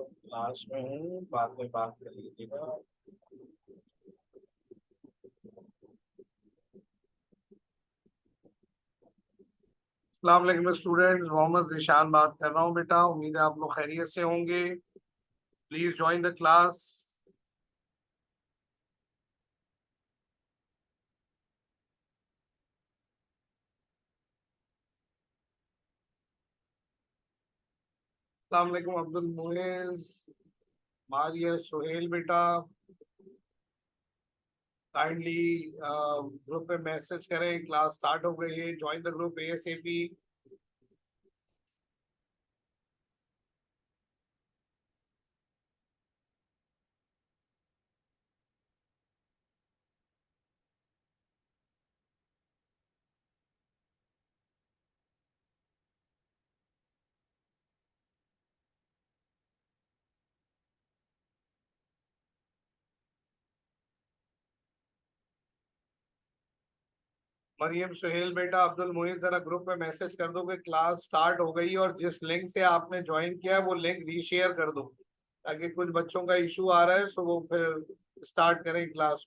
Class में हूँ, बाद में बात कर लीजिएगा। अस्सलाम वालेकुम स्टूडेंट्स, मोहम्मद ज़ीशान बात कर रहा हूँ बेटा। उम्मीद है आप लोग खैरियत से होंगे। Please join the class. अस्सलाम वालेकुम अब्दुल मुइज, मारिया, सुहेल बेटा। काइंडली ग्रुप पे मैसेज करें, क्लास स्टार्ट हो गई है। Join the group ASAP. Mariam, Suhail बेटा, अब्दुल मुइज, जरा ग्रुप पे मैसेज कर दो कि क्लास स्टार्ट हो गई, और जिस लिंक से आपने ज्वाइन किया है वो लिंक रीशेयर कर दो, ताकि कुछ बच्चों का इशू आ रहा है, सो वो फिर स्टार्ट करें क्लास।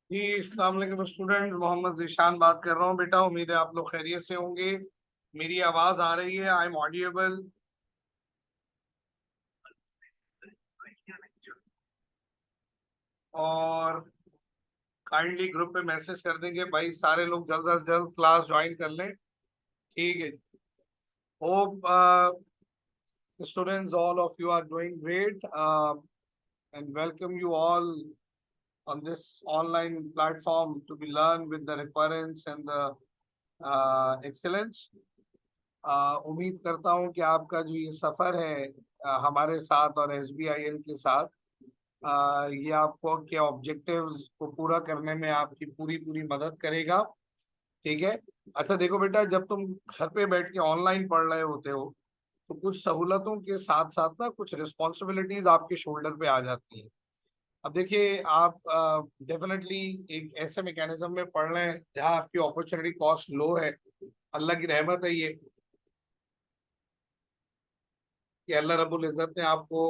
जी, अस्सलाम वालेकुम स्टूडेंट्स, मोहम्मद ज़ीशान बात कर रहा हूँ बेटा। उम्मीद है आप लोग खैरियत से होंगे। मेरी आवाज़ आ रही है? I am audible? और काइंडली ग्रुप पे मैसेज कर देंगे भाई, सारे लोग जल्द अज जल्द क्लास ज्वाइन कर लें। ठीक है। Hope students, all of you are doing great, and welcome you all on this online platform to be learn with the requirements and the excellence. उम्मीद करता हूँ कि आपका जो ये सफ़र है हमारे साथ और एसबीआईएल के साथ, ये आपको के ऑब्जेक्टिव्स को पूरा करने में आपकी पूरी पूरी मदद करेगा। ठीक है। अच्छा देखो बेटा, जब तुम घर पे बैठ के ऑनलाइन पढ़ रहे होते हो, तो कुछ सहूलतों के साथ साथ ना कुछ रिस्पॉन्सिबिलिटीज आपके शोल्डर पे आ जाती हैं। अब देखिए, आप डेफिनेटली एक ऐसे मैकेनिज्म में पढ़ रहे हैं जहाँ आपकी अपॉर्चुनिटी कॉस्ट लो है। अल्लाह की रहमत है ये कि अल्लाह रब्बुल इज़्ज़त ने आपको,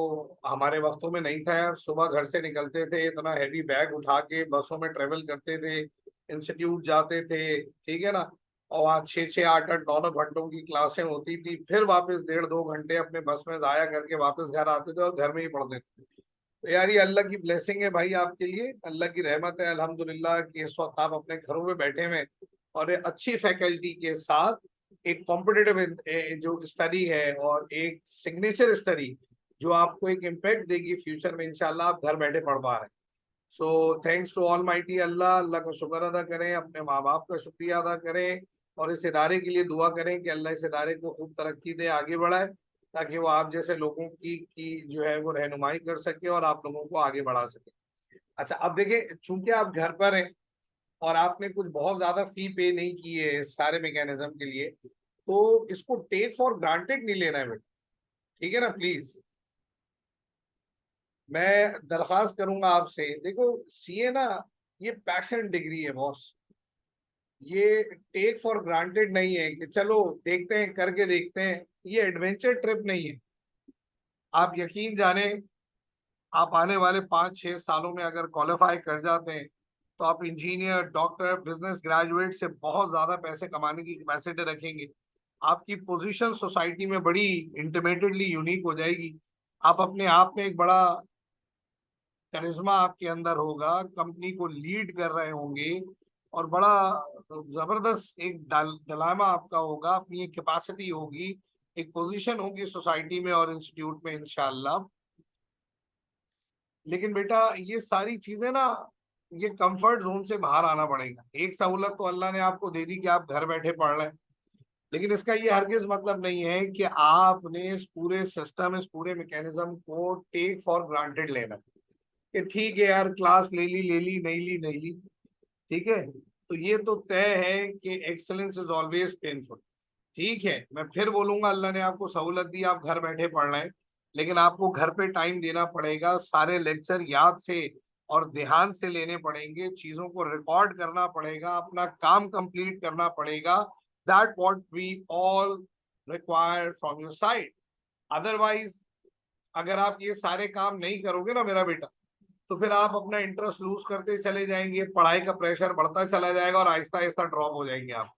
हमारे वक्तों में नहीं था यार, सुबह घर से निकलते थे, इतना हैवी बैग उठा के बसों में ट्रेवल करते थे, इंस्टीट्यूट जाते थे, ठीक है ना। और वहाँ 6 6 8 8 9 9 घंटों की क्लासें होती थी, फिर वापस 1.5 2 घंटे अपने बस में जाया करके वापस घर आते थे और घर में ही पढ़ते थे। तो यार ये अल्लाह की ब्लेसिंग है भाई आपके लिए, अल्लाह की रहमत है अल्हम्दुलिल्लाह कि इस वक्त आप अपने घरों में बैठे हुए और एक अच्छी फैकल्टी के साथ एक कॉम्पिटिटिव जो स्टडी है और एक सिग्नेचर स्टडी जो आपको एक इम्पैक्ट देगी फ्यूचर में, इंशाल्लाह आप घर बैठे पढ़ पा रहे हैं। So thanks to almighty Allah. Allah का शुक्र अदा करें, अपने माँ बाप का शुक्रिया अदा करें, और इस इदारे के लिए दुआ करें कि अल्लाह इस इदारे को खूब तरक्की दे, आगे बढ़ाए, ताकि वो आप जैसे लोगों की जो है वो रहनुमाई कर सके और आप लोगों को आगे बढ़ा सके। अच्छा, अब देखिए, चूंकि आप घर पर हैं और आपने कुछ बहुत ज्यादा फी पे नहीं की है इस सारे मैकेनिज्म के लिए, तो इसको टेक फॉर ग्रांटेड नहीं लेना है बेटा, ठीक है ना प्लीज। मैं दरख्वास्त करूंगा आपसे, देखो सीए ना, ये पैशन डिग्री है बॉस। ये टेक फॉर ग्रांटेड नहीं है कि चलो देखते हैं करके देखते हैं। ये एडवेंचर ट्रिप नहीं है। आप यकीन जाने, आप आने वाले 5-6 सालों में अगर क्वालिफाई कर जाते हैं तो आप इंजीनियर, डॉक्टर, बिजनेस ग्रेजुएट से बहुत ज्यादा पैसे कमाने की कैपेसिटी रखेंगे। आपकी पोजीशन सोसाइटी में बड़ी इंटिमेटेडली यूनिक हो जाएगी। आप अपने आप में एक बड़ा करिश्मा आपके अंदर होगा, कंपनी को लीड कर रहे होंगे, और बड़ा जबरदस्त एक डलामा आपका होगा, अपनी एक कैपेसिटी होगी, एक पोजीशन होगी सोसाइटी में और इंस्टीट्यूट में इंशाल्लाह। लेकिन बेटा ये सारी चीजें ना, ये कंफर्ट जोन से बाहर आना पड़ेगा। एक सहूलत तो अल्लाह ने आपको दे दी कि आप घर बैठे पढ़ रहे हैं, लेकिन इसका ये हरगिज मतलब नहीं है कि आपने इस पूरे सिस्टम, इस पूरे मैकेनिज्म को टेक फॉर ग्रांटेड लेना, कि ठीक है यार क्लास ले ली नहीं ली नहीं ली, ठीक है। तो ये तो तय है कि एक्सेलेंस इज ऑलवेज पेनफुल। ठीक है, मैं फिर बोलूंगा, अल्लाह ने आपको सहूलत दी, आप घर बैठे पढ़ रहे हैं, लेकिन आपको घर पे टाइम देना पड़ेगा, सारे लेक्चर याद से और ध्यान से लेने पड़ेंगे, चीजों को रिकॉर्ड करना पड़ेगा, अपना काम कंप्लीट करना पड़ेगा। That what we all require from your side. Otherwise अगर आप ये सारे काम नहीं करोगे ना मेरा बेटा, तो फिर आप अपना इंटरेस्ट लूज करते चले जाएंगे, पढ़ाई का प्रेशर बढ़ता चला जाएगा और आहिस्ता आहिस्ता ड्रॉप हो जाएंगे आप।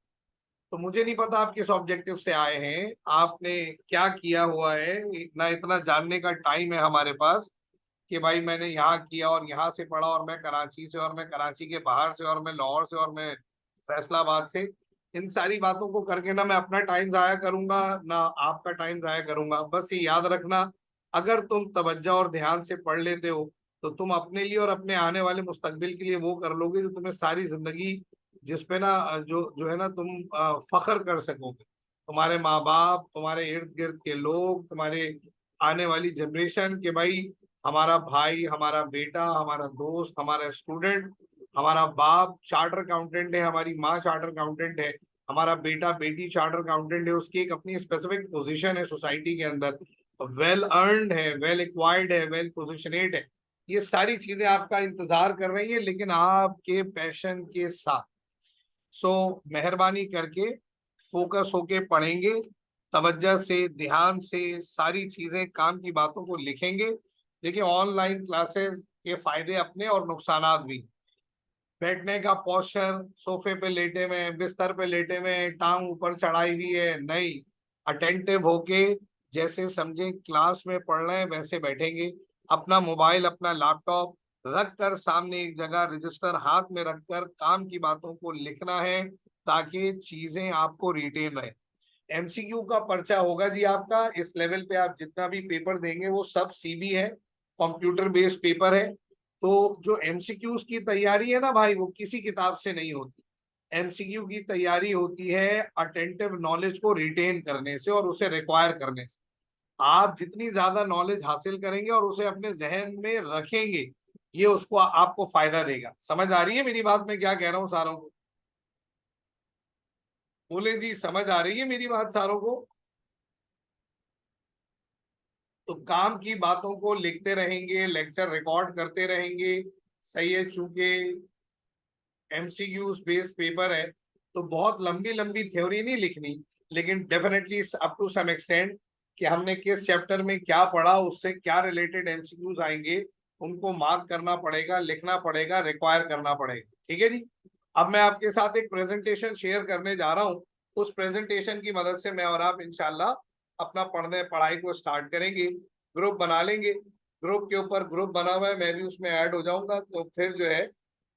तो मुझे नहीं पता आप किस ऑब्जेक्टिव से आए हैं, आपने क्या किया हुआ है। इतना इतना जानने का टाइम है हमारे पास कि भाई मैंने यहाँ किया और यहाँ से पढ़ा, और मैं कराची से, और मैं कराची के बाहर से, और मैं लाहौर से, और मैं फैसलाबाद से। इन सारी बातों को करके ना मैं अपना टाइम जाया करूंगा, ना आपका टाइम जाया करूंगा। बस ये याद रखना, अगर तुम तवज्जो और ध्यान से पढ़ लेते हो, तो तुम अपने लिए और अपने आने वाले मुस्तकबिल के लिए वो कर लोगे जो तुम्हें सारी जिंदगी, जिसपे ना जो जो है ना तुम फख्र कर सकोगे। तुम्हारे माँ बाप, तुम्हारे इर्द गिर्द के लोग, तुम्हारे आने वाली जनरेशन, के भाई हमारा भाई, हमारा बेटा, हमारा दोस्त, हमारा स्टूडेंट, हमारा बाप चार्टर अकाउंटेंट है, हमारी माँ चार्टर अकाउंटेंट है, हमारा बेटा बेटी चार्टर अकाउंटेंट है, उसकी एक अपनी स्पेसिफिक पोजीशन है सोसाइटी के अंदर, वेल अर्नड है, वेल एक्वायर्ड है, वेल पोजिशनेट है। ये सारी चीजें आपका इंतजार कर रही है, लेकिन आपके पैशन के साथ। सो मेहरबानी करके फोकस होके पढ़ेंगे, तवज्जो से, ध्यान से, सारी चीजें, काम की बातों को लिखेंगे। देखिए, ऑनलाइन क्लासेस के फायदे अपने और नुकसानात भी। बैठने का पोस्चर, सोफे पे लेटे में, बिस्तर पे में टांग ऊपर चढ़ाई हुई है, नहीं। अटेंटिव होके, जैसे समझे क्लास में पढ़ रहे हैं वैसे बैठेंगे। अपना मोबाइल, अपना लैपटॉप रख कर सामने एक जगह, रजिस्टर हाथ में रखकर काम की बातों को लिखना है, ताकि चीजें आपको रिटेन रहे। एमसीक्यू का पर्चा होगा जी आपका, इस लेवल पे आप जितना भी पेपर देंगे वो सब सीबी है, कंप्यूटर बेस्ड पेपर है। तो जो एमसीक्यूज की तैयारी है ना भाई, वो किसी किताब से नहीं होती। एमसीक्यू की तैयारी होती है अटेंटिव नॉलेज को रिटेन करने से और उसे रिक्वायर करने से। आप जितनी ज्यादा नॉलेज हासिल करेंगे और उसे अपने जहन में रखेंगे, ये उसको आपको फायदा देगा। समझ आ रही है मेरी बात, मैं क्या कह रहा हूँ सारों को? बोले जी, समझ आ रही है मेरी बात सारों को? तो काम की बातों को लिखते रहेंगे, लेक्चर रिकॉर्ड करते रहेंगे, सही है। चूंकि एमसीक्यूज बेस्ड पेपर है, तो बहुत लंबी लंबी थ्योरी नहीं लिखनी, लेकिन definitely up to some extent, कि हमने किस चैप्टर में क्या पढ़ा, उससे क्या रिलेटेड एमसीक्यूज आएंगे, उनको मार्क करना पड़ेगा, लिखना पड़ेगा, रिक्वायर करना पड़ेगा। ठीक है जी। अब मैं आपके साथ एक प्रेजेंटेशन शेयर करने जा रहा हूँ। उस प्रेजेंटेशन की मदद से मैं और आप इंशाल्लाह अपना पढ़ने पढ़ाई को स्टार्ट करेंगे। ग्रुप बना लेंगे, ग्रुप के ऊपर ग्रुप बना हुआ है, मैं भी उसमें ऐड हो जाऊंगा, तो फिर जो है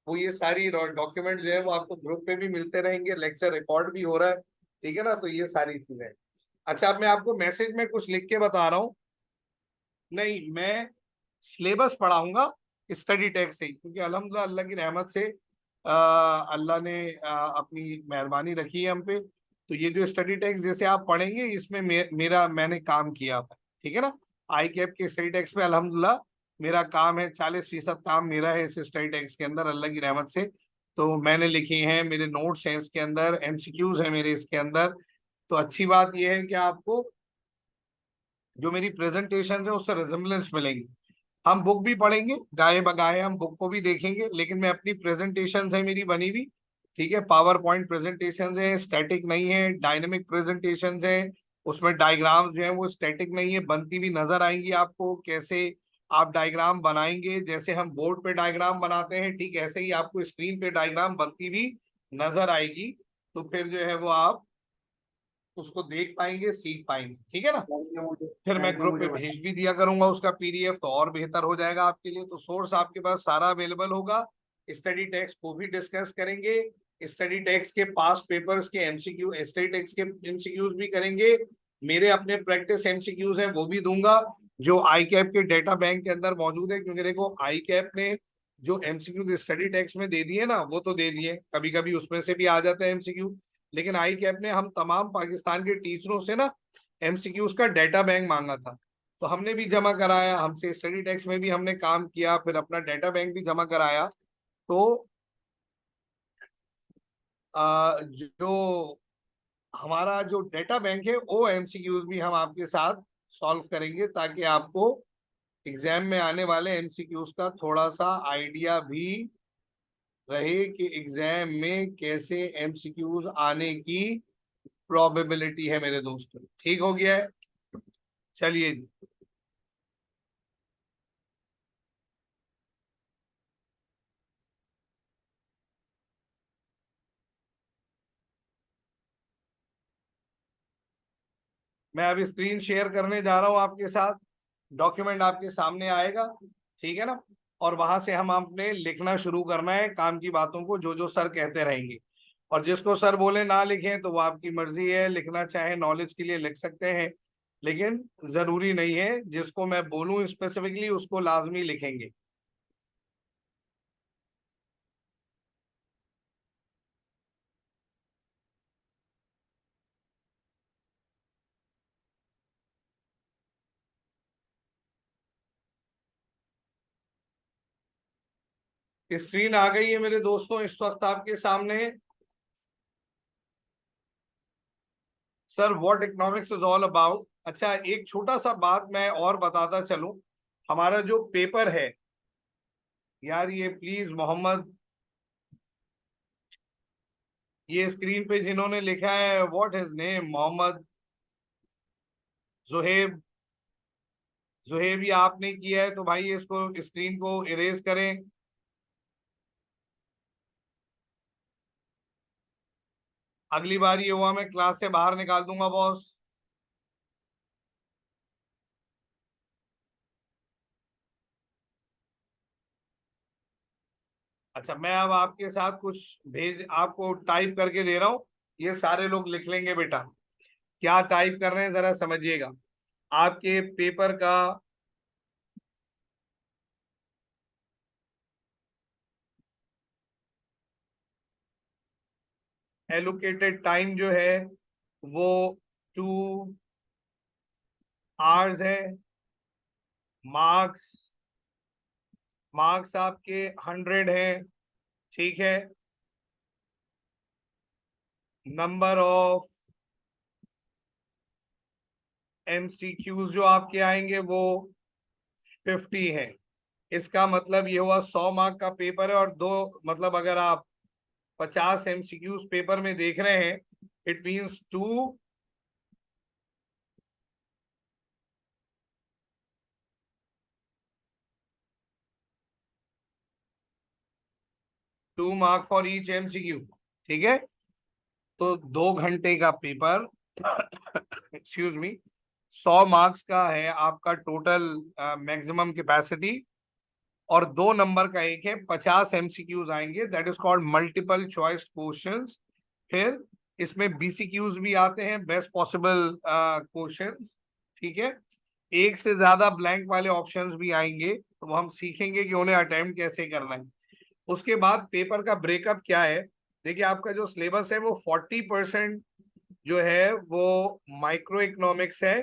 वो ये सारी डॉक्यूमेंट जो है वो आपको ग्रुप पे भी मिलते रहेंगे, लेक्चर रिकॉर्ड भी हो रहा है, ठीक है ना। तो ये सारी चीजें। अच्छा, अब मैं आपको मैसेज में कुछ लिख के बता रहा हूँ। नहीं, मैं सिलेबस पढ़ाऊंगा स्टडी टेक्स्ट से, क्योंकि अल्हम्दुलिल्लाह अल्लाह की रहमत से अल्लाह ने अपनी मेहरबानी रखी है हम पे। तो ये जो स्टडी टेक्स्ट जैसे आप पढ़ेंगे, इसमें मैंने काम किया है, ठीक है ना। आई कैप के स्टडी टेक्स्ट में अल्हम्दुलिल्लाह मेरा काम है, 40% काम मेरा है इस स्टडी टेक्स्ट के अंदर, अल्लाह की रहमत से। तो मैंने लिखी हैं, मेरे नोट्स हैं इसके अंदर, एमसीक्यूज है मेरे इसके अंदर। तो अच्छी बात यह है कि आपको जो मेरी प्रेजेंटेशन है उससे रिजेम्बलेंस मिलेंगी। हम बुक भी पढ़ेंगे गाए बगाए, हम बुक को भी देखेंगे, लेकिन मैं अपनी प्रेजेंटेशन है मेरी बनी हुई, ठीक है। पावर पॉइंट प्रेजेंटेशन है, स्टैटिक नहीं है, डायनेमिक प्रेजेंटेशन है। उसमें डायग्राम्स जो है वो स्टैटिक नहीं है, बनती भी नजर आएंगी आपको। कैसे आप डायग्राम बनाएंगे, जैसे हम बोर्ड पे डायग्राम बनाते हैं, ठीक ऐसे ही आपको स्क्रीन पे डायग्राम बनती भी नजर आएगी। तो फिर जो है वो आप उसको देख पाएंगे, सीख पाएंगे, ठीक है ना। फिर मैं ग्रुप में भेज भी दिया करूंगा उसका पीडीएफ, तो और बेहतर हो जाएगा आपके लिए। तो सोर्स आपके पास सारा अवेलेबल होगा। स्टडी टेक्स्ट को भी डिस्कस करेंगे, स्टडी टेक्स्ट के पास्ट पेपर्स के एमसीक्यू, स्टडी टेक्स्ट के एमसीक्यूज भी करेंगे, मेरे अपने प्रैक्टिस एमसीक्यूज हैं वो भी दूंगा, जो आई कैप के डेटा बैंक के अंदर मौजूद है। क्योंकि देखो आई कैप ने जो एमसीक्यू स्टडी टेक्स्ट में दे दिए ना, वो तो दे दिए, कभी कभी उसमें से भी आ जाता है एमसीक्यू। लेकिन आई कैप ने हम तमाम पाकिस्तान के टीचरों से ना एमसीक्यूज का डेटा बैंक मांगा था, तो हमने भी जमा कराया, हमसे स्टडी टेक्स्ट में भी हमने काम किया, फिर अपना डेटा बैंक भी जमा कराया। तो जो हमारा जो डेटा बैंक है वो एमसीक्यूज भी हम आपके साथ सॉल्व करेंगे, ताकि आपको एग्जाम में आने वाले एमसीक्यूज का थोड़ा सा आइडिया भी रहे कि एग्जाम में कैसे एमसीक्यूज आने की प्रोबेबिलिटी है मेरे दोस्तों। ठीक हो गया है, चलिए जी। मैं अभी स्क्रीन शेयर करने जा रहा हूं आपके साथ, डॉक्यूमेंट आपके सामने आएगा, ठीक है ना। और वहां से हम आपने लिखना शुरू करना है काम की बातों को, जो जो सर कहते रहेंगे। और जिसको सर बोले ना लिखें तो वो आपकी मर्जी है, लिखना चाहे नॉलेज के लिए लिख सकते हैं, लेकिन जरूरी नहीं है। जिसको मैं बोलूं स्पेसिफिकली उसको लाजमी लिखेंगे। स्क्रीन आ गई है मेरे दोस्तों इस वक्त आपके सामने। Sir what economics is all about. अच्छा, एक छोटा सा बात मैं और बताता चलूं, हमारा जो पेपर है, यार ये प्लीज मोहम्मद, ये स्क्रीन पे जिन्होंने लिखा है what his name, Mohammad Zuhaib, Zuhaib, ये आपने किया है तो भाई इसको स्क्रीन को इरेज करें। अगली बार ये हुआ मैं क्लास से बाहर निकाल दूंगा बॉस। अच्छा, मैं अब आपके साथ कुछ भेज आपको टाइप करके दे रहा हूँ, ये सारे लोग लिख लेंगे बेटा। क्या टाइप कर रहे हैं जरा समझिएगा। आपके पेपर का एलोकेटेड टाइम जो है वो 2 आवर्स है। मार्क्स, मार्क्स आपके 100 हैं, ठीक है। नंबर ऑफ एमसीक्यूज जो आपके आएंगे वो 50 है। इसका मतलब ये हुआ 100 मार्क का पेपर है, और दो मतलब अगर आप 50 एमसीक्यूज पेपर में देख रहे हैं, it means 2 mark for each MCQ, ठीक है। तो 2 घंटे का पेपर एक्सक्यूज मी, 100 मार्क्स का है आपका टोटल मैक्सिमम कैपेसिटी, और 2 नंबर का एक है, 50 एमसीक्यूज आएंगे, that is called multiple choice questions. फिर इसमें बीसीक्यूज भी आते हैं, बेस्ट पॉसिबल क्वेश्चंस, ठीक है। एक से ज्यादा ब्लैंक वाले ऑप्शंस भी आएंगे, तो वो हम सीखेंगे कि उन्हें अटेम्प्ट कैसे करना है। उसके बाद पेपर का ब्रेकअप क्या है। देखिए, आपका जो सिलेबस है वो 40% जो है वो माइक्रो इकोनॉमिक्स है।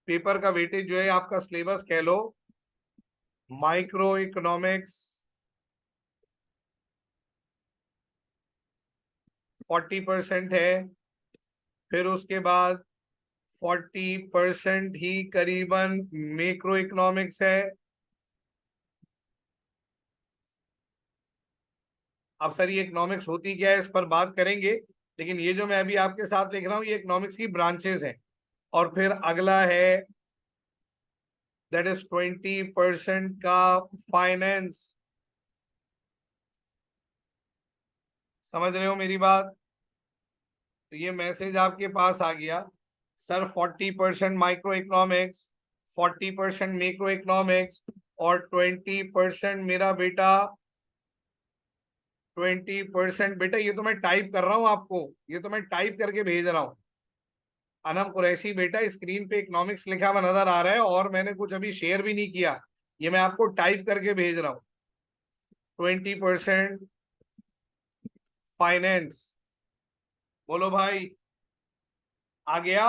पेपर का वेटेज जो है आपका सिलेबस कह लो माइक्रो इकोनॉमिक्स 40% है। फिर उसके बाद 40% ही करीबन मैक्रो इकोनॉमिक्स है। अब सर ये इकोनॉमिक्स होती क्या है, इस पर बात करेंगे, लेकिन ये जो मैं अभी आपके साथ लिख रहा हूँ ये इकोनॉमिक्स की ब्रांचेस हैं। और फिर अगला है दैट इज 20% का फाइनेंस। समझ रहे हो मेरी बात। तो ये मैसेज आपके पास आ गया, sir 40% micro economics, 40% macro economics, और 20% मेरा बेटा, 20% बेटा, ये तो मैं टाइप कर रहा हूँ आपको, ये तो मैं टाइप करके भेज रहा हूँ। अनम कुरैशी बेटा, स्क्रीन पे इकोनॉमिक्स लिखा हुआ नजर आ रहा है और मैंने कुछ अभी शेयर भी नहीं किया, ये मैं आपको टाइप करके भेज रहा हूँ। 20% फाइनेंस। बोलो भाई, आ गया।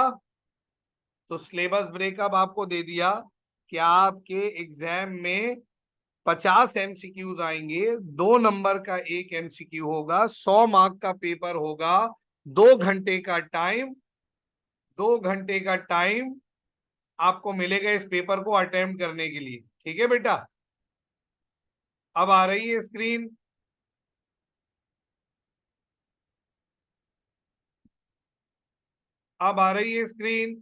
तो सिलेबस ब्रेकअप आपको दे दिया कि आपके एग्जाम में 50 एमसीक्यूज आएंगे, 2 नंबर का एक एमसीक्यू होगा, 100 मार्क का पेपर होगा, 2 घंटे का टाइम, 2 घंटे का टाइम आपको मिलेगा इस पेपर को अटेम्प्ट करने के लिए। ठीक है बेटा, अब आ रही है स्क्रीन। अब आ रही है स्क्रीन।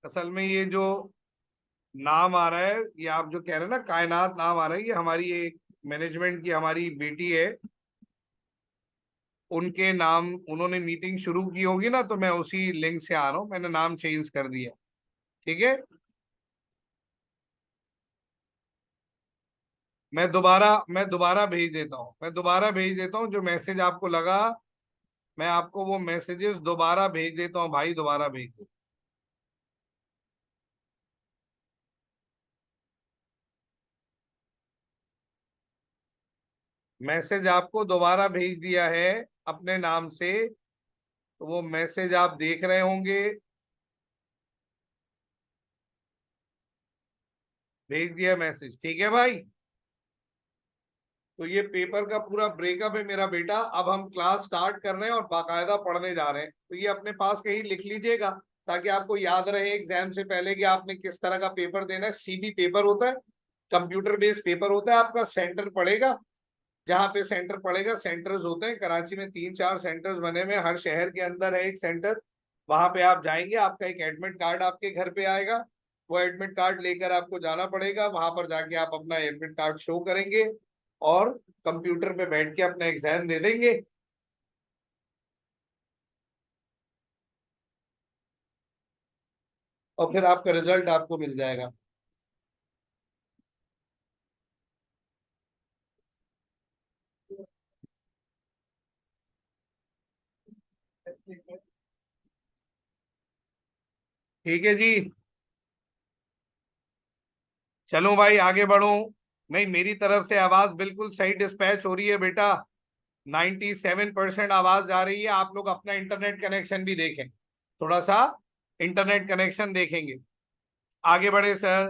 असल में ये जो नाम आ रहा है, ये आप जो कह रहे हैं ना कायनात नाम आ रहा है, ये हमारी एक मैनेजमेंट की हमारी बेटी है, उनके नाम, उन्होंने मीटिंग शुरू की होगी ना, तो मैं उसी लिंक से आ रहा हूँ, मैंने नाम चेंज कर दिया। ठीक है, मैं दोबारा भेज देता हूँ, मैं दोबारा भेज देता हूँ जो मैसेज आपको लगा, मैं आपको वो मैसेजेस दोबारा भेज देता हूँ भाई, दोबारा भेज देता हूँ। मैसेज आपको दोबारा भेज दिया है अपने नाम से, तो वो मैसेज आप देख रहे होंगे। भेज दिया मैसेज, ठीक है भाई। तो ये पेपर का पूरा ब्रेकअप है मेरा बेटा। अब हम क्लास स्टार्ट कर रहे हैं और बाकायदा पढ़ने जा रहे हैं, तो ये अपने पास कहीं लिख लीजिएगा ताकि आपको याद रहे एग्जाम से पहले कि आपने किस तरह का पेपर देना है। सीबी पेपर होता है, कंप्यूटर बेस्ड पेपर होता है आपका। सेंटर पड़ेगा, जहाँ पे सेंटर पड़ेगा, सेंटर्स होते हैं कराची में 3-4 सेंटर्स बने हुए हैं, हर शहर के अंदर है एक सेंटर। वहां पे आप जाएंगे, आपका एक एडमिट कार्ड आपके घर पे आएगा, वो एडमिट कार्ड लेकर आपको जाना पड़ेगा, वहां पर जाके आप अपना एडमिट कार्ड शो करेंगे और कंप्यूटर पे बैठ के अपना एग्जाम दे देंगे। और फिर आपका रिजल्ट आपको मिल जाएगा। ठीक है जी, चलो भाई आगे बढ़ो। नहीं, मेरी तरफ से आवाज बिल्कुल सही डिस्पैच हो रही है बेटा, 97% आवाज जा रही है। आप लोग अपना इंटरनेट कनेक्शन भी देखें, थोड़ा सा इंटरनेट कनेक्शन देखेंगे। आगे बढ़े सर।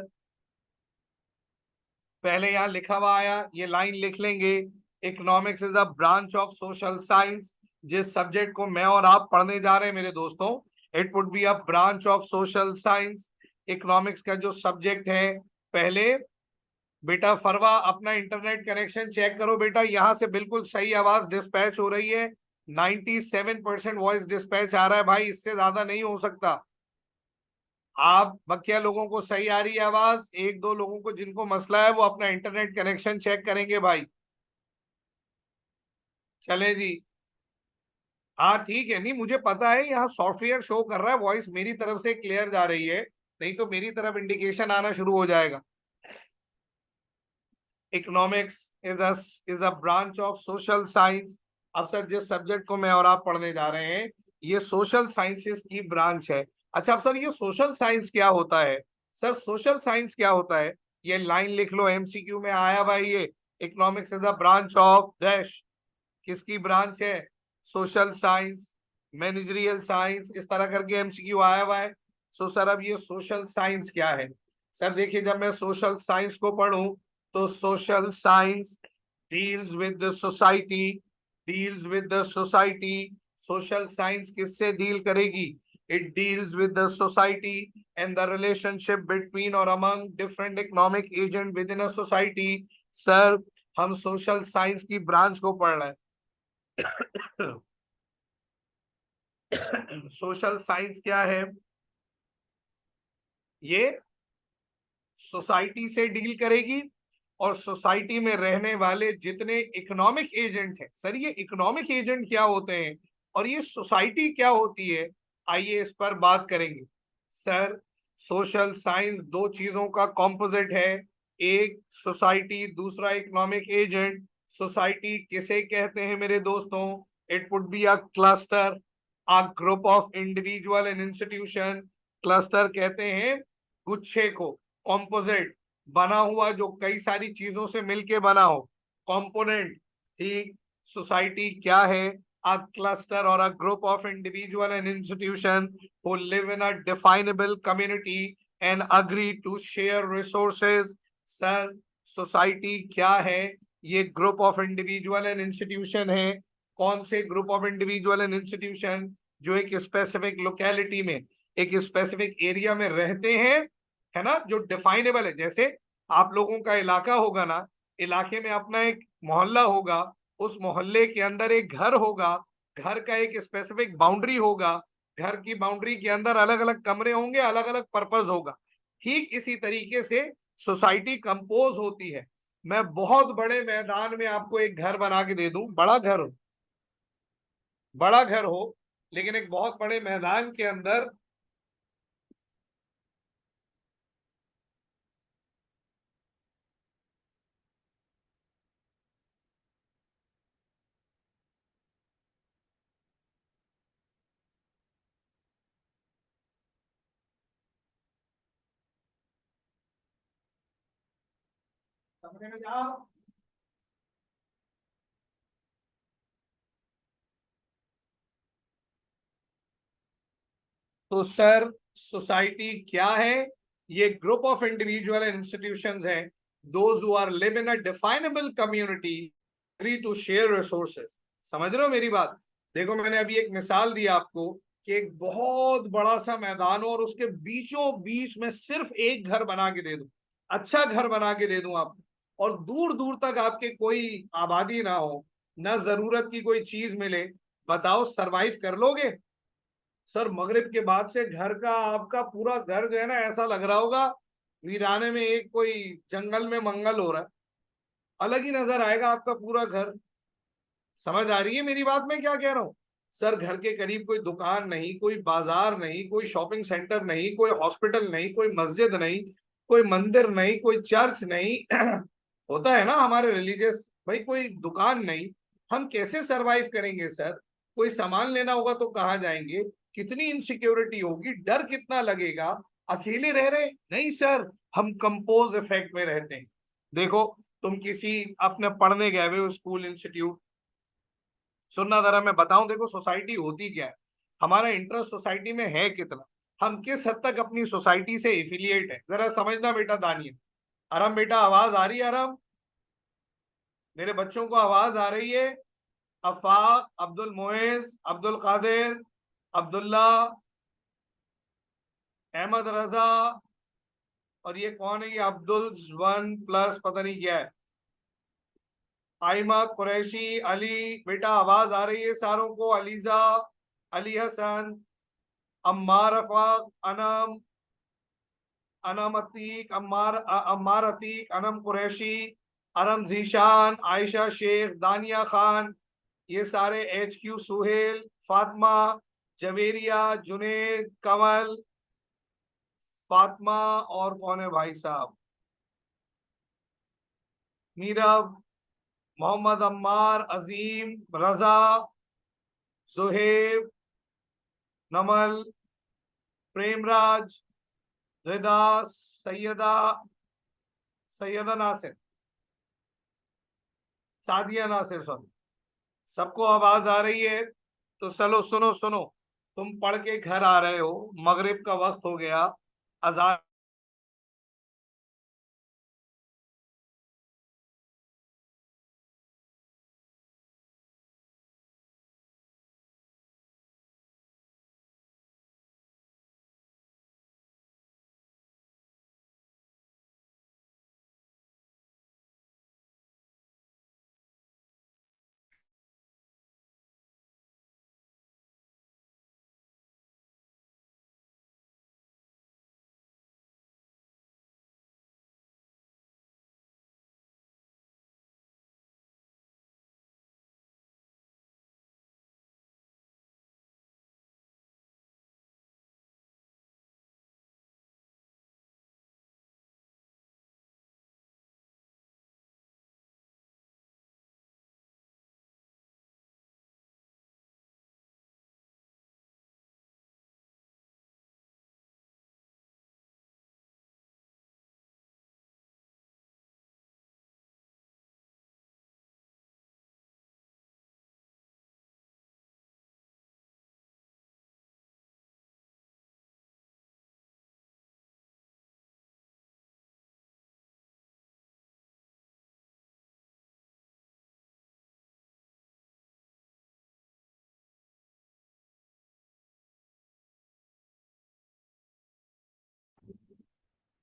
पहले यहाँ लिखा हुआ आया, ये लाइन लिख लेंगे, economics is a branch of social science. जिस सब्जेक्ट को मैं और आप पढ़ने जा रहे हैं मेरे दोस्तों, it would be a branch of social science. Economics का जो सब्जेक्ट है, पहले बेटा फरवा अपना इंटरनेट कनेक्शन चेक करो बेटा, यहां से बिल्कुल सही आवाज डिस्पैच हो रही है, 97% वॉइस डिस्पैच आ रहा है भाई, इससे ज्यादा नहीं हो सकता। आप बकिया लोगों को सही आ रही है आवाज? एक दो लोगों को जिनको मसला है वो अपना इंटरनेट कनेक्शन चेक करेंगे भाई। चले जी। हाँ ठीक है, नहीं मुझे पता है यहाँ सॉफ्टवेयर शो कर रहा है वॉइस मेरी तरफ से क्लियर जा रही है, नहीं तो मेरी तरफ इंडिकेशन आना शुरू हो जाएगा। Economics is a branch of social science. अब सर जिस सब्जेक्ट को मैं और आप पढ़ने जा रहे हैं ये सोशल साइंसेस की ब्रांच है। अच्छा अब सर ये सोशल साइंस क्या होता है? सर सोशल साइंस क्या होता है, ये लाइन लिख लो, एमसीक्यू में आया भाई ये। Economics is a branch of dash. किसकी ब्रांच है? सोशल साइंस, मैनेजरियल साइंस, इस तरह करके एमसीक्यू आया हुआ है। सो सर अब ये सोशल साइंस क्या है? सर देखिए जब मैं सोशल साइंस को पढ़ूं तो social science deals with the society, deals with the society. Social science किससे डील करेगी? It deals with the society and the relationship between और among different economic agent within a society. Sir हम social science की branch को पढ़ रहे हैं। Social science क्या है? ये सोसाइटी से डील करेगी और सोसाइटी में रहने वाले जितने इकोनॉमिक एजेंट हैं। सर ये इकोनॉमिक एजेंट क्या होते हैं और ये सोसाइटी क्या होती है, आइए इस पर बात करेंगे। सर सोशल साइंस दो चीजों का कॉम्पोजिट है, एक सोसाइटी दूसरा इकोनॉमिक एजेंट। सोसाइटी किसे कहते हैं मेरे दोस्तों? It would be a cluster, a group of individual and institution. Cluster कहते हैं गुच्छे को, कॉम्पोजिट बना हुआ जो कई सारी चीजों से मिलके बना हो, कंपोनेंट। ठीक, सोसाइटी क्या है? अ क्लस्टर और a group of individual and institution who live in a definable community and agree to share resources। Sir society क्या है? ये group of individual and institution है। कौन से group of individual and institution? जो एक specific locality में, एक स्पेसिफिक एरिया में रहते हैं, है ना, जो डिफाइनेबल है। जैसे आप लोगों का इलाका होगा ना, इलाके में अपना एक मोहल्ला होगा, उस मोहल्ले के अंदर एक घर होगा, घर का एक स्पेसिफिक बाउंड्री होगा, घर की बाउंड्री के अंदर अलग अलग कमरे होंगे, अलग अलग पर्पस होगा। ठीक इसी तरीके से सोसाइटी कंपोज होती है। मैं बहुत बड़े मैदान में आपको एक घर बना के दे दूं, बड़ा घर हो, बड़ा घर हो, लेकिन एक बहुत बड़े मैदान के अंदर। कमरे में जाओ। तो सर सोसाइटी क्या है? ये group of individual and institutions हैं, those who are live in a definable community, agree to share resources. समझ रहे हो मेरी बात? देखो मैंने अभी एक मिसाल दी आपको कि एक बहुत बड़ा सा मैदान हो और उसके बीचों बीच में सिर्फ एक घर बना के दे दूं, अच्छा घर बना के दे दूं आपको, और दूर दूर तक आपके कोई आबादी ना हो, ना जरूरत की कोई चीज मिले। बताओ सरवाइव कर लोगे? सर मगरिब के बाद से घर का आपका पूरा घर जो है ना, ऐसा लग रहा होगा वीराने में एक कोई जंगल में मंगल हो रहा है। अलग ही नजर आएगा आपका पूरा घर। समझ आ रही है मेरी बात मैं क्या कह रहा हूँ? सर घर के करीब कोई दुकान नहीं, कोई बाजार नहीं, कोई शॉपिंग सेंटर नहीं, कोई हॉस्पिटल नहीं, कोई मस्जिद नहीं, कोई मंदिर नहीं, कोई चर्च नहीं। होता है ना हमारे रिलीजियस भाई, कोई दुकान नहीं। हम कैसे सरवाइव करेंगे सर? कोई सामान लेना होगा तो कहाँ जाएंगे? कितनी इनसिक्योरिटी होगी, डर कितना लगेगा। अकेले रह रहे नहीं सर, हम कंपोज इफेक्ट में रहते हैं। देखो तुम किसी अपने पढ़ने गए हुए हो स्कूल इंस्टीट्यूट, सुनना जरा मैं बताऊं, देखो सोसाइटी होती क्या है, हमारा इंटरेस्ट सोसाइटी में है कितना, हम किस हद तक अपनी सोसाइटी से एफिलिएट है, जरा समझना बेटा दानिया। आराम बेटा, आवाज आ रही है आराम? मेरे बच्चों को आवाज आ रही है? अफाक, अब्दुल मोइज, अब्दुल कादिर, अब्दुल्ला, अहमद रजा, और ये कौन है? ये अब्दुल वन प्लस पता नहीं क्या है, आइमा कुरैशी, अली। बेटा आवाज आ रही है सारों को? अलीजा, अली हसन, अम्मार, अफाक, अनम, अनम अतीक, अम्मार अतीक, अनम कुरैशी, अरम जीशान, आयशा शेख, दानिया खान, ये सारे HQ, सुहेल, फातिमा, जवेरिया, जुनेद, कमल, फातिमा, और कौन है भाई साहब, मीरब, मोहम्मद अम्मार, अजीम, रजा, जुहेब, नमल, प्रेमराज, रिदा, सैयदा, सैयदा नासिर, सादिया नासिर, सॉरी। सबको आवाज आ रही है? तो चलो सुनो सुनो, तुम पढ़ के घर आ रहे हो, मगरिब का वक्त हो गया, अजान।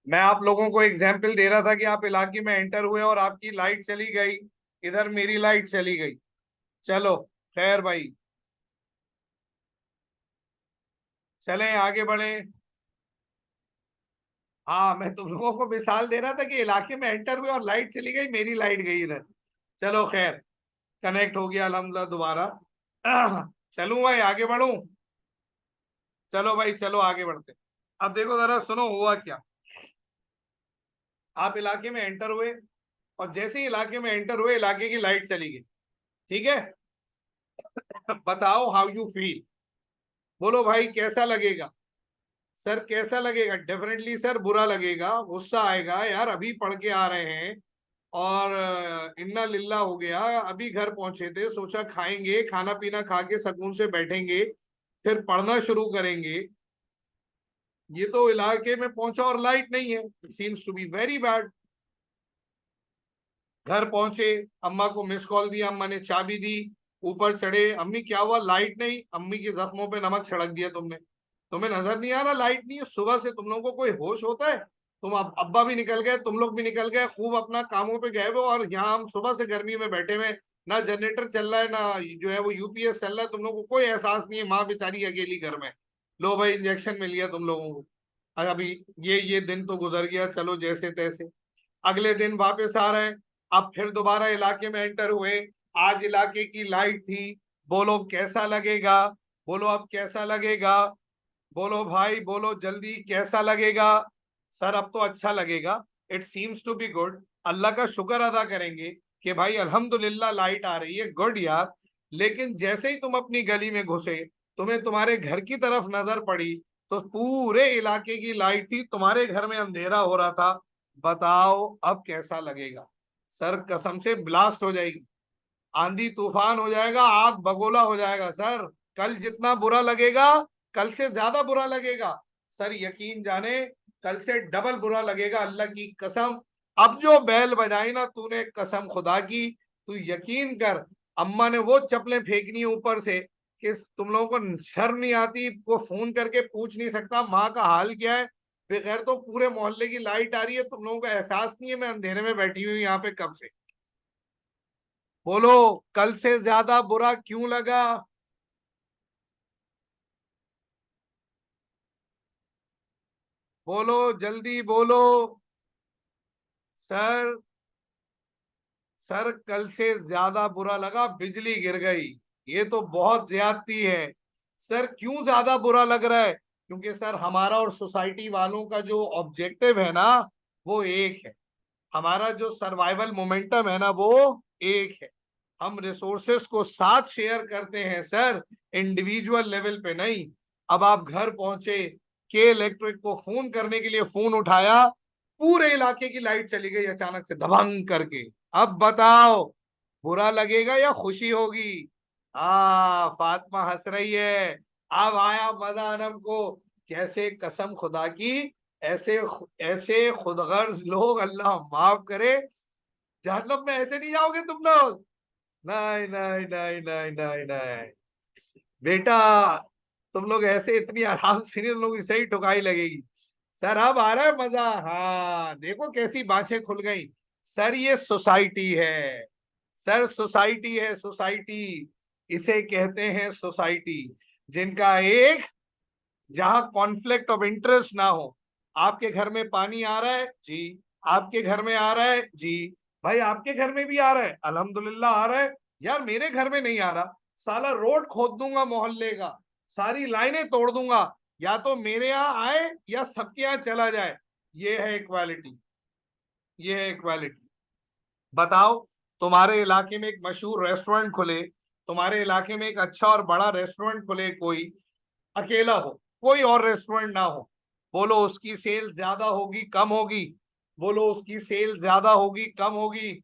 मैं आप लोगों को एग्जाम्पल दे रहा था कि आप इलाके में एंटर हुए और आपकी लाइट चली गई, इधर मेरी लाइट चली गई। चलो, खैर भाई, चलें आगे बढ़े। हाँ, मैं तुम लोगों को मिसाल दे रहा था कि इलाके में एंटर हुए और लाइट चली गई, मेरी लाइट गई इधर। चलो खैर, कनेक्ट हो गया अल्हम्दुलिल्लाह दोबारा। चलूं भाई, आगे बढ़ूं? चलो भाई, चलो आगे बढ़ते। अब देखो जरा, सुनो हुआ क्या। आप इलाके में एंटर हुए, और जैसे ही इलाके में एंटर हुए, इलाके की लाइट चली गई। ठीक है? बताओ हाउ यू फील। बोलो भाई, कैसा लगेगा? सर कैसा लगेगा? डेफिनेटली सर बुरा लगेगा, गुस्सा आएगा यार, अभी पढ़ के आ रहे हैं, और इन्ना लिल्ला हो गया, अभी घर पहुंचे थे, सोचा खाएंगे, खाना पीना खा के सुकून से बैठेंगे, फिर पढ़ना शुरू करेंगे। ये तो इलाके में पहुंचा और लाइट नहीं है, seems to be very bad. घर पहुंचे, अम्मा को मिस कॉल दिया, अम्मा ने चाबी दी, ऊपर चढ़े, अम्मी क्या हुआ, लाइट नहीं। अम्मी के जख्मों पे नमक छिड़क दिया तुमने, तुम्हें नजर नहीं आ रहा लाइट नहीं है? सुबह से तुम लोगों को कोई होश होता है? तुम अब्बा भी निकल गए, तुम लोग भी निकल गए, खूब अपना कामों पे गए हो, और यहाँ हम सुबह से गर्मी में बैठे हुए, ना जनरेटर चल रहा है, ना जो है वो UPS चल रहा है, तुम लोगों को कोई एहसास नहीं है, माँ बेचारी अकेली घर में। लो भाई, इंजेक्शन मिल गया तुम लोगों को। अभी ये दिन तो गुजर गया, चलो जैसे तैसे। अगले दिन वापस आ रहे हैं, अब फिर दोबारा इलाके में एंटर हुए, आज इलाके की लाइट थी। बोलो कैसा लगेगा? बोलो अब कैसा लगेगा? बोलो भाई, बोलो जल्दी, कैसा लगेगा? सर अब तो अच्छा लगेगा, it seems to be good. Allah का शुक्र अदा करेंगे कि भाई अल्हम्दुलिल्लाह लाइट आ रही है, गुड यार। लेकिन जैसे ही तुम अपनी गली में घुसे, तुम्हें तुम्हारे घर की तरफ नजर पड़ी, तो पूरे इलाके की लाइट थी, तुम्हारे घर में अंधेरा हो रहा था। बताओ अब कैसा लगेगा? सर कसम से ब्लास्ट हो जाएगी, आंधी तूफान हो जाएगा, आग बगोला हो जाएगा सर। कल जितना बुरा लगेगा, कल से ज्यादा बुरा लगेगा। सर यकीन जाने, कल से डबल बुरा लगेगा, अल्लाह की कसम। अब जो बैल बजाई ना तूने, कसम खुदा की, तू यकीन कर, अम्मा ने वो चप्पलें फेंकनी है ऊपर से कि तुम लोगों को शर्म नहीं आती, वो फोन करके पूछ नहीं सकता माँ का हाल क्या है? बगैर तो पूरे मोहल्ले की लाइट आ रही है, तुम लोगों को एहसास नहीं है मैं अंधेरे में बैठी हुई यहाँ पे कब से। बोलो, कल से ज्यादा बुरा क्यों लगा? बोलो जल्दी बोलो। सर सर कल से ज्यादा बुरा लगा, बिजली गिर गई। ये तो बहुत ज्यादती है। सर क्यों ज्यादा बुरा लग रहा है? क्योंकि सर हमारा और सोसाइटी वालों का जो ऑब्जेक्टिव है ना, वो एक है। हमारा जो सर्वाइवल मोमेंटम है ना, वो एक है। हम रिसोर्सेस को साथ शेयर करते हैं सर, इंडिविजुअल लेवल पे नहीं। अब आप घर पहुंचे, के इलेक्ट्रिक को फोन करने के लिए फोन उठाया, पूरे इलाके की लाइट चली गई अचानक से धभंग करके। अब बताओ, बुरा लगेगा या खुशी होगी? फातिमा हंस रही है। अब आया मजा आनम को। कैसे कसम खुदा की, ऐसे ऐसे खुदगर्ज लोग, अल्लाह माफ करे, जहन्नम में ऐसे नहीं जाओगे तुम लोग। नहीं नहीं नहीं नहीं नहीं नहीं बेटा, तुम लोग ऐसे इतनी आराम से नहीं, तुम लोग सही ठुकाई लगेगी। सर अब आ रहा है मजा। हाँ देखो कैसी बातें खुल गई। सर ये सोसाइटी है। सर सोसाइटी है, सोसाइटी। इसे कहते हैं सोसाइटी। जिनका एक, जहां कॉन्फ्लिक्ट ऑफ इंटरेस्ट ना हो। आपके घर में पानी आ रहा है जी, आपके घर में आ रहा है जी, भाई आपके घर में भी आ रहा है, अल्हम्दुलिल्लाह आ रहा है। यार मेरे घर में नहीं आ रहा, साला रोड खोद दूंगा मोहल्ले का, सारी लाइनें तोड़ दूंगा, या तो मेरे यहाँ आए या सबके यहाँ चला जाए। ये है इक्वालिटी, ये है इक्वालिटी। बताओ, तुम्हारे इलाके में एक मशहूर रेस्टोरेंट खुले, तुम्हारे इलाके में एक अच्छा और बड़ा रेस्टोरेंट खुले, कोई अकेला हो, कोई और रेस्टोरेंट ना हो, बोलो उसकी सेल ज्यादा होगी कम होगी? बोलो उसकी सेल ज्यादा होगी कम होगी?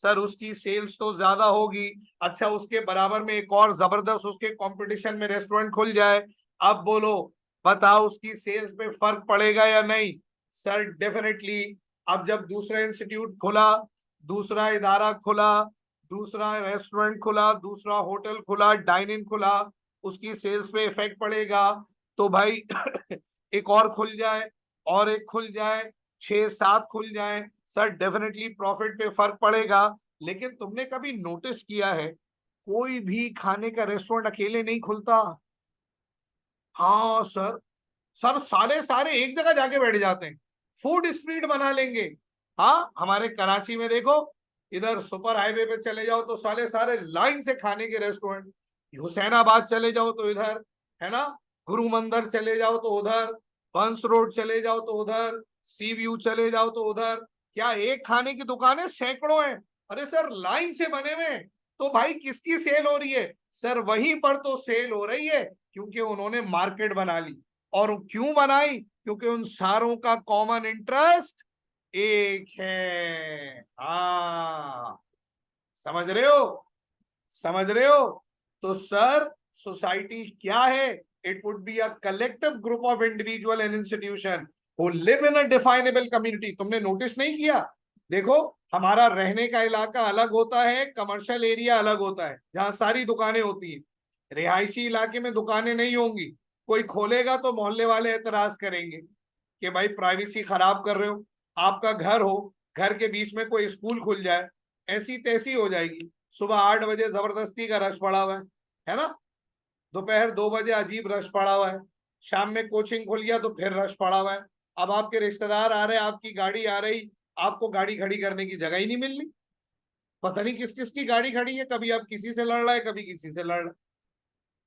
सर उसकी सेल्स तो ज्यादा होगी। अच्छा उसके बराबर में एक और जबरदस्त उसके कंपटीशन में रेस्टोरेंट खुल जाए, अब बोलो, बताओ उसकी सेल्स पे फर्क पड़ेगा या नहीं? Sir definitely. अब जब दूसरा इंस्टीट्यूट खुला, दूसरा इदारा खुला, दूसरा रेस्टोरेंट खुला, दूसरा होटल खुला, डाइन इन खुला, उसकी सेल्स पे इफेक्ट पड़ेगा। तो भाई एक और खुल जाए, और एक खुल जाए, 6 7 खुल जाए, सर डेफिनेटली प्रॉफिट पे फर्क पड़ेगा। लेकिन तुमने कभी नोटिस किया है, कोई भी खाने का रेस्टोरेंट अकेले नहीं खुलता। हाँ सर, सर सारे सारे एक जगह जाके बैठ जाते हैं, फूड स्ट्रीट बना लेंगे। हाँ हमारे कराची में देखो, इधर सुपर हाईवे पे चले जाओ तो सारे सारे लाइन से खाने के रेस्टोरेंट। हुसैनाबाद चले जाओ तो इधर, है ना, गुरु मंदिर चले जाओ तो उधर, बंस रोड चले जाओ तो उधर, सी व्यू चले जाओ तो उधर। क्या एक खाने की दुकानें सैकड़ों हैं। अरे सर लाइन से बने हुए हैं। तो भाई किसकी सेल हो रही है? सर वहीं पर तो सेल हो रही है, क्योंकि उन्होंने मार्केट बना ली। और क्यों बनाई? क्योंकि उन सारों का कॉमन इंटरेस्ट एक है। हाँ, समझ रहे हो? समझ रहे हो? तो सर सोसाइटी क्या है? It would be a collective group of individual and institution who live in a definable community. तुमने नोटिस नहीं किया? देखो, हमारा रहने का इलाका अलग होता है, कमर्शियल एरिया अलग होता है जहां सारी दुकानें होती हैं। रिहायशी इलाके में दुकानें नहीं होंगी, कोई खोलेगा तो मोहल्ले वाले एतराज करेंगे कि भाई प्राइवेसी खराब कर रहे हो। आपका घर हो, घर के बीच में कोई स्कूल खुल जाए, ऐसी तैसी हो जाएगी। सुबह 8 बजे जबरदस्ती का रश पड़ा हुआ है ना, दोपहर 2 बजे अजीब रश पड़ा हुआ है, शाम में कोचिंग खुल गया तो फिर रश पड़ा हुआ है। अब आपके रिश्तेदार आ रहे, आपकी गाड़ी आ रही, आपको गाड़ी खड़ी करने की जगह ही नहीं मिल रही। पता नहीं किस किस की गाड़ी खड़ी है, कभी आप किसी से लड़ रहा है, कभी किसी से लड़ रहा है।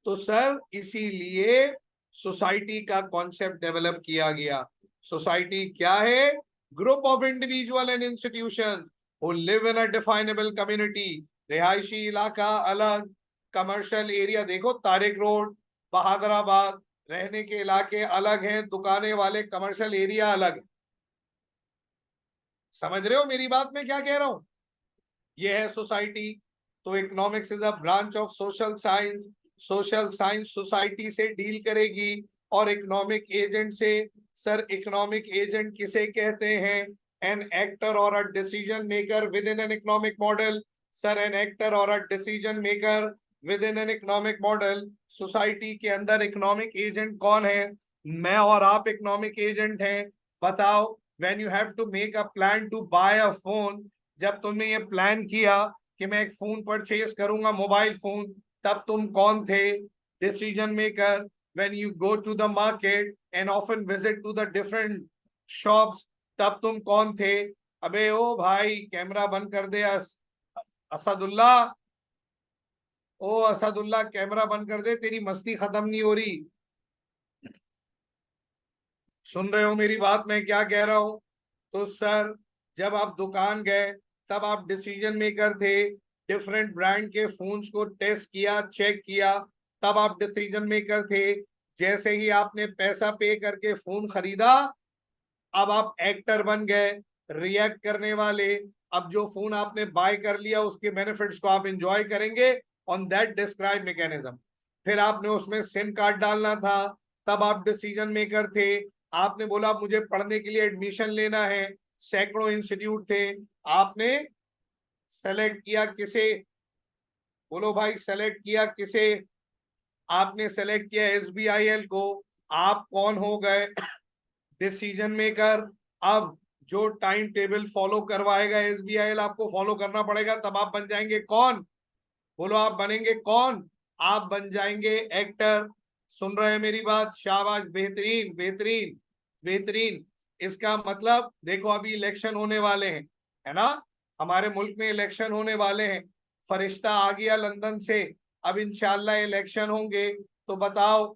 तो सर इसीलिए सोसाइटी का कॉन्सेप्ट डेवलप किया गया। सोसाइटी क्या है? Group of individual and institution who live in a definable community. रिहायशी इलाका अलग, कमर्शियल एरिया देखो तारिक रोड, बहादुराबाद, रहने के इलाके अलग हैं, दुकानें वाले कमर्शियल एरिया अलग। समझ रहे हो मेरी बात में क्या कह रहा हूं? ये है सोसाइटी। तो economics is a branch of social science. Social science society से डील करेगी और इकोनॉमिक एजेंट से। सर इकोनॉमिक एजेंट किसे कहते हैं? An actor or a decision maker within an economic model. Sir an actor or a decision maker within an economic model. Society के अंदर economic agent कौन है? मैं और आप इकोनॉमिक एजेंट हैं। बताओ, when you have to make a plan to buy a phone, जब तुमने ये प्लान किया कि मैं एक फोन परचेज करूंगा, मोबाइल फोन, तब तुम कौन थे? Decision maker. When you go to the market and often visit to the different shops, तब तुम कौन थे? अबे ओ भाई कैमरा बंद कर दे। असदुल्ला, ओ असदुल्ला कैमरा बंद कर दे, तेरी मस्ती खत्म नहीं हो रही। सुन रहे हो मेरी बात, मैं क्या कह रहा हूं? तो सर, जब आप दुकान गए तब आप डिसीजन मेकर थे, डिफरेंट ब्रांड के फोन्स को टेस्ट किया, चेक किया, तब आप डिसीजन मेकर थे। जैसे ही आपने पैसा पे करके फोन खरीदा, अब आप एक्टर बन गए, रिएक्ट करने वाले। अब जो फोन आपने बाय कर लिया उसके बेनिफिट्स को आप एंजॉय करेंगे ऑन दैट डिस्क्राइब मैकेनिज्म। फिर आपने उसमें सिम कार्ड डालना था, तब आप डिसीजन मेकर थे। आपने बोला मुझे पढ़ने के लिए एडमिशन लेना है, सैकड़ों इंस्टीट्यूट थे, आपने सेलेक्ट किया किसे? बोलो भाई, सेलेक्ट किया किसे? आपने सेलेक्ट किया SBIL को। आप कौन हो गए? Decision maker. अब जो टाइम टेबल फॉलो करवाएगा SBIL, आपको फॉलो करना पड़ेगा, तब आप बन जाएंगे कौन? बोलो, आप बनेंगे कौन? आप बन जाएंगे एक्टर। सुन रहे हैं मेरी बात? शाबाश, बेहतरीन बेहतरीन बेहतरीन। इसका मतलब देखो, अभी इलेक्शन होने वाले हैं, है ना? हमारे मुल्क में इलेक्शन होने वाले हैं। फरिश्ता आ गया लंदन से, अब इंशाल्लाह इलेक्शन होंगे। तो बताओ,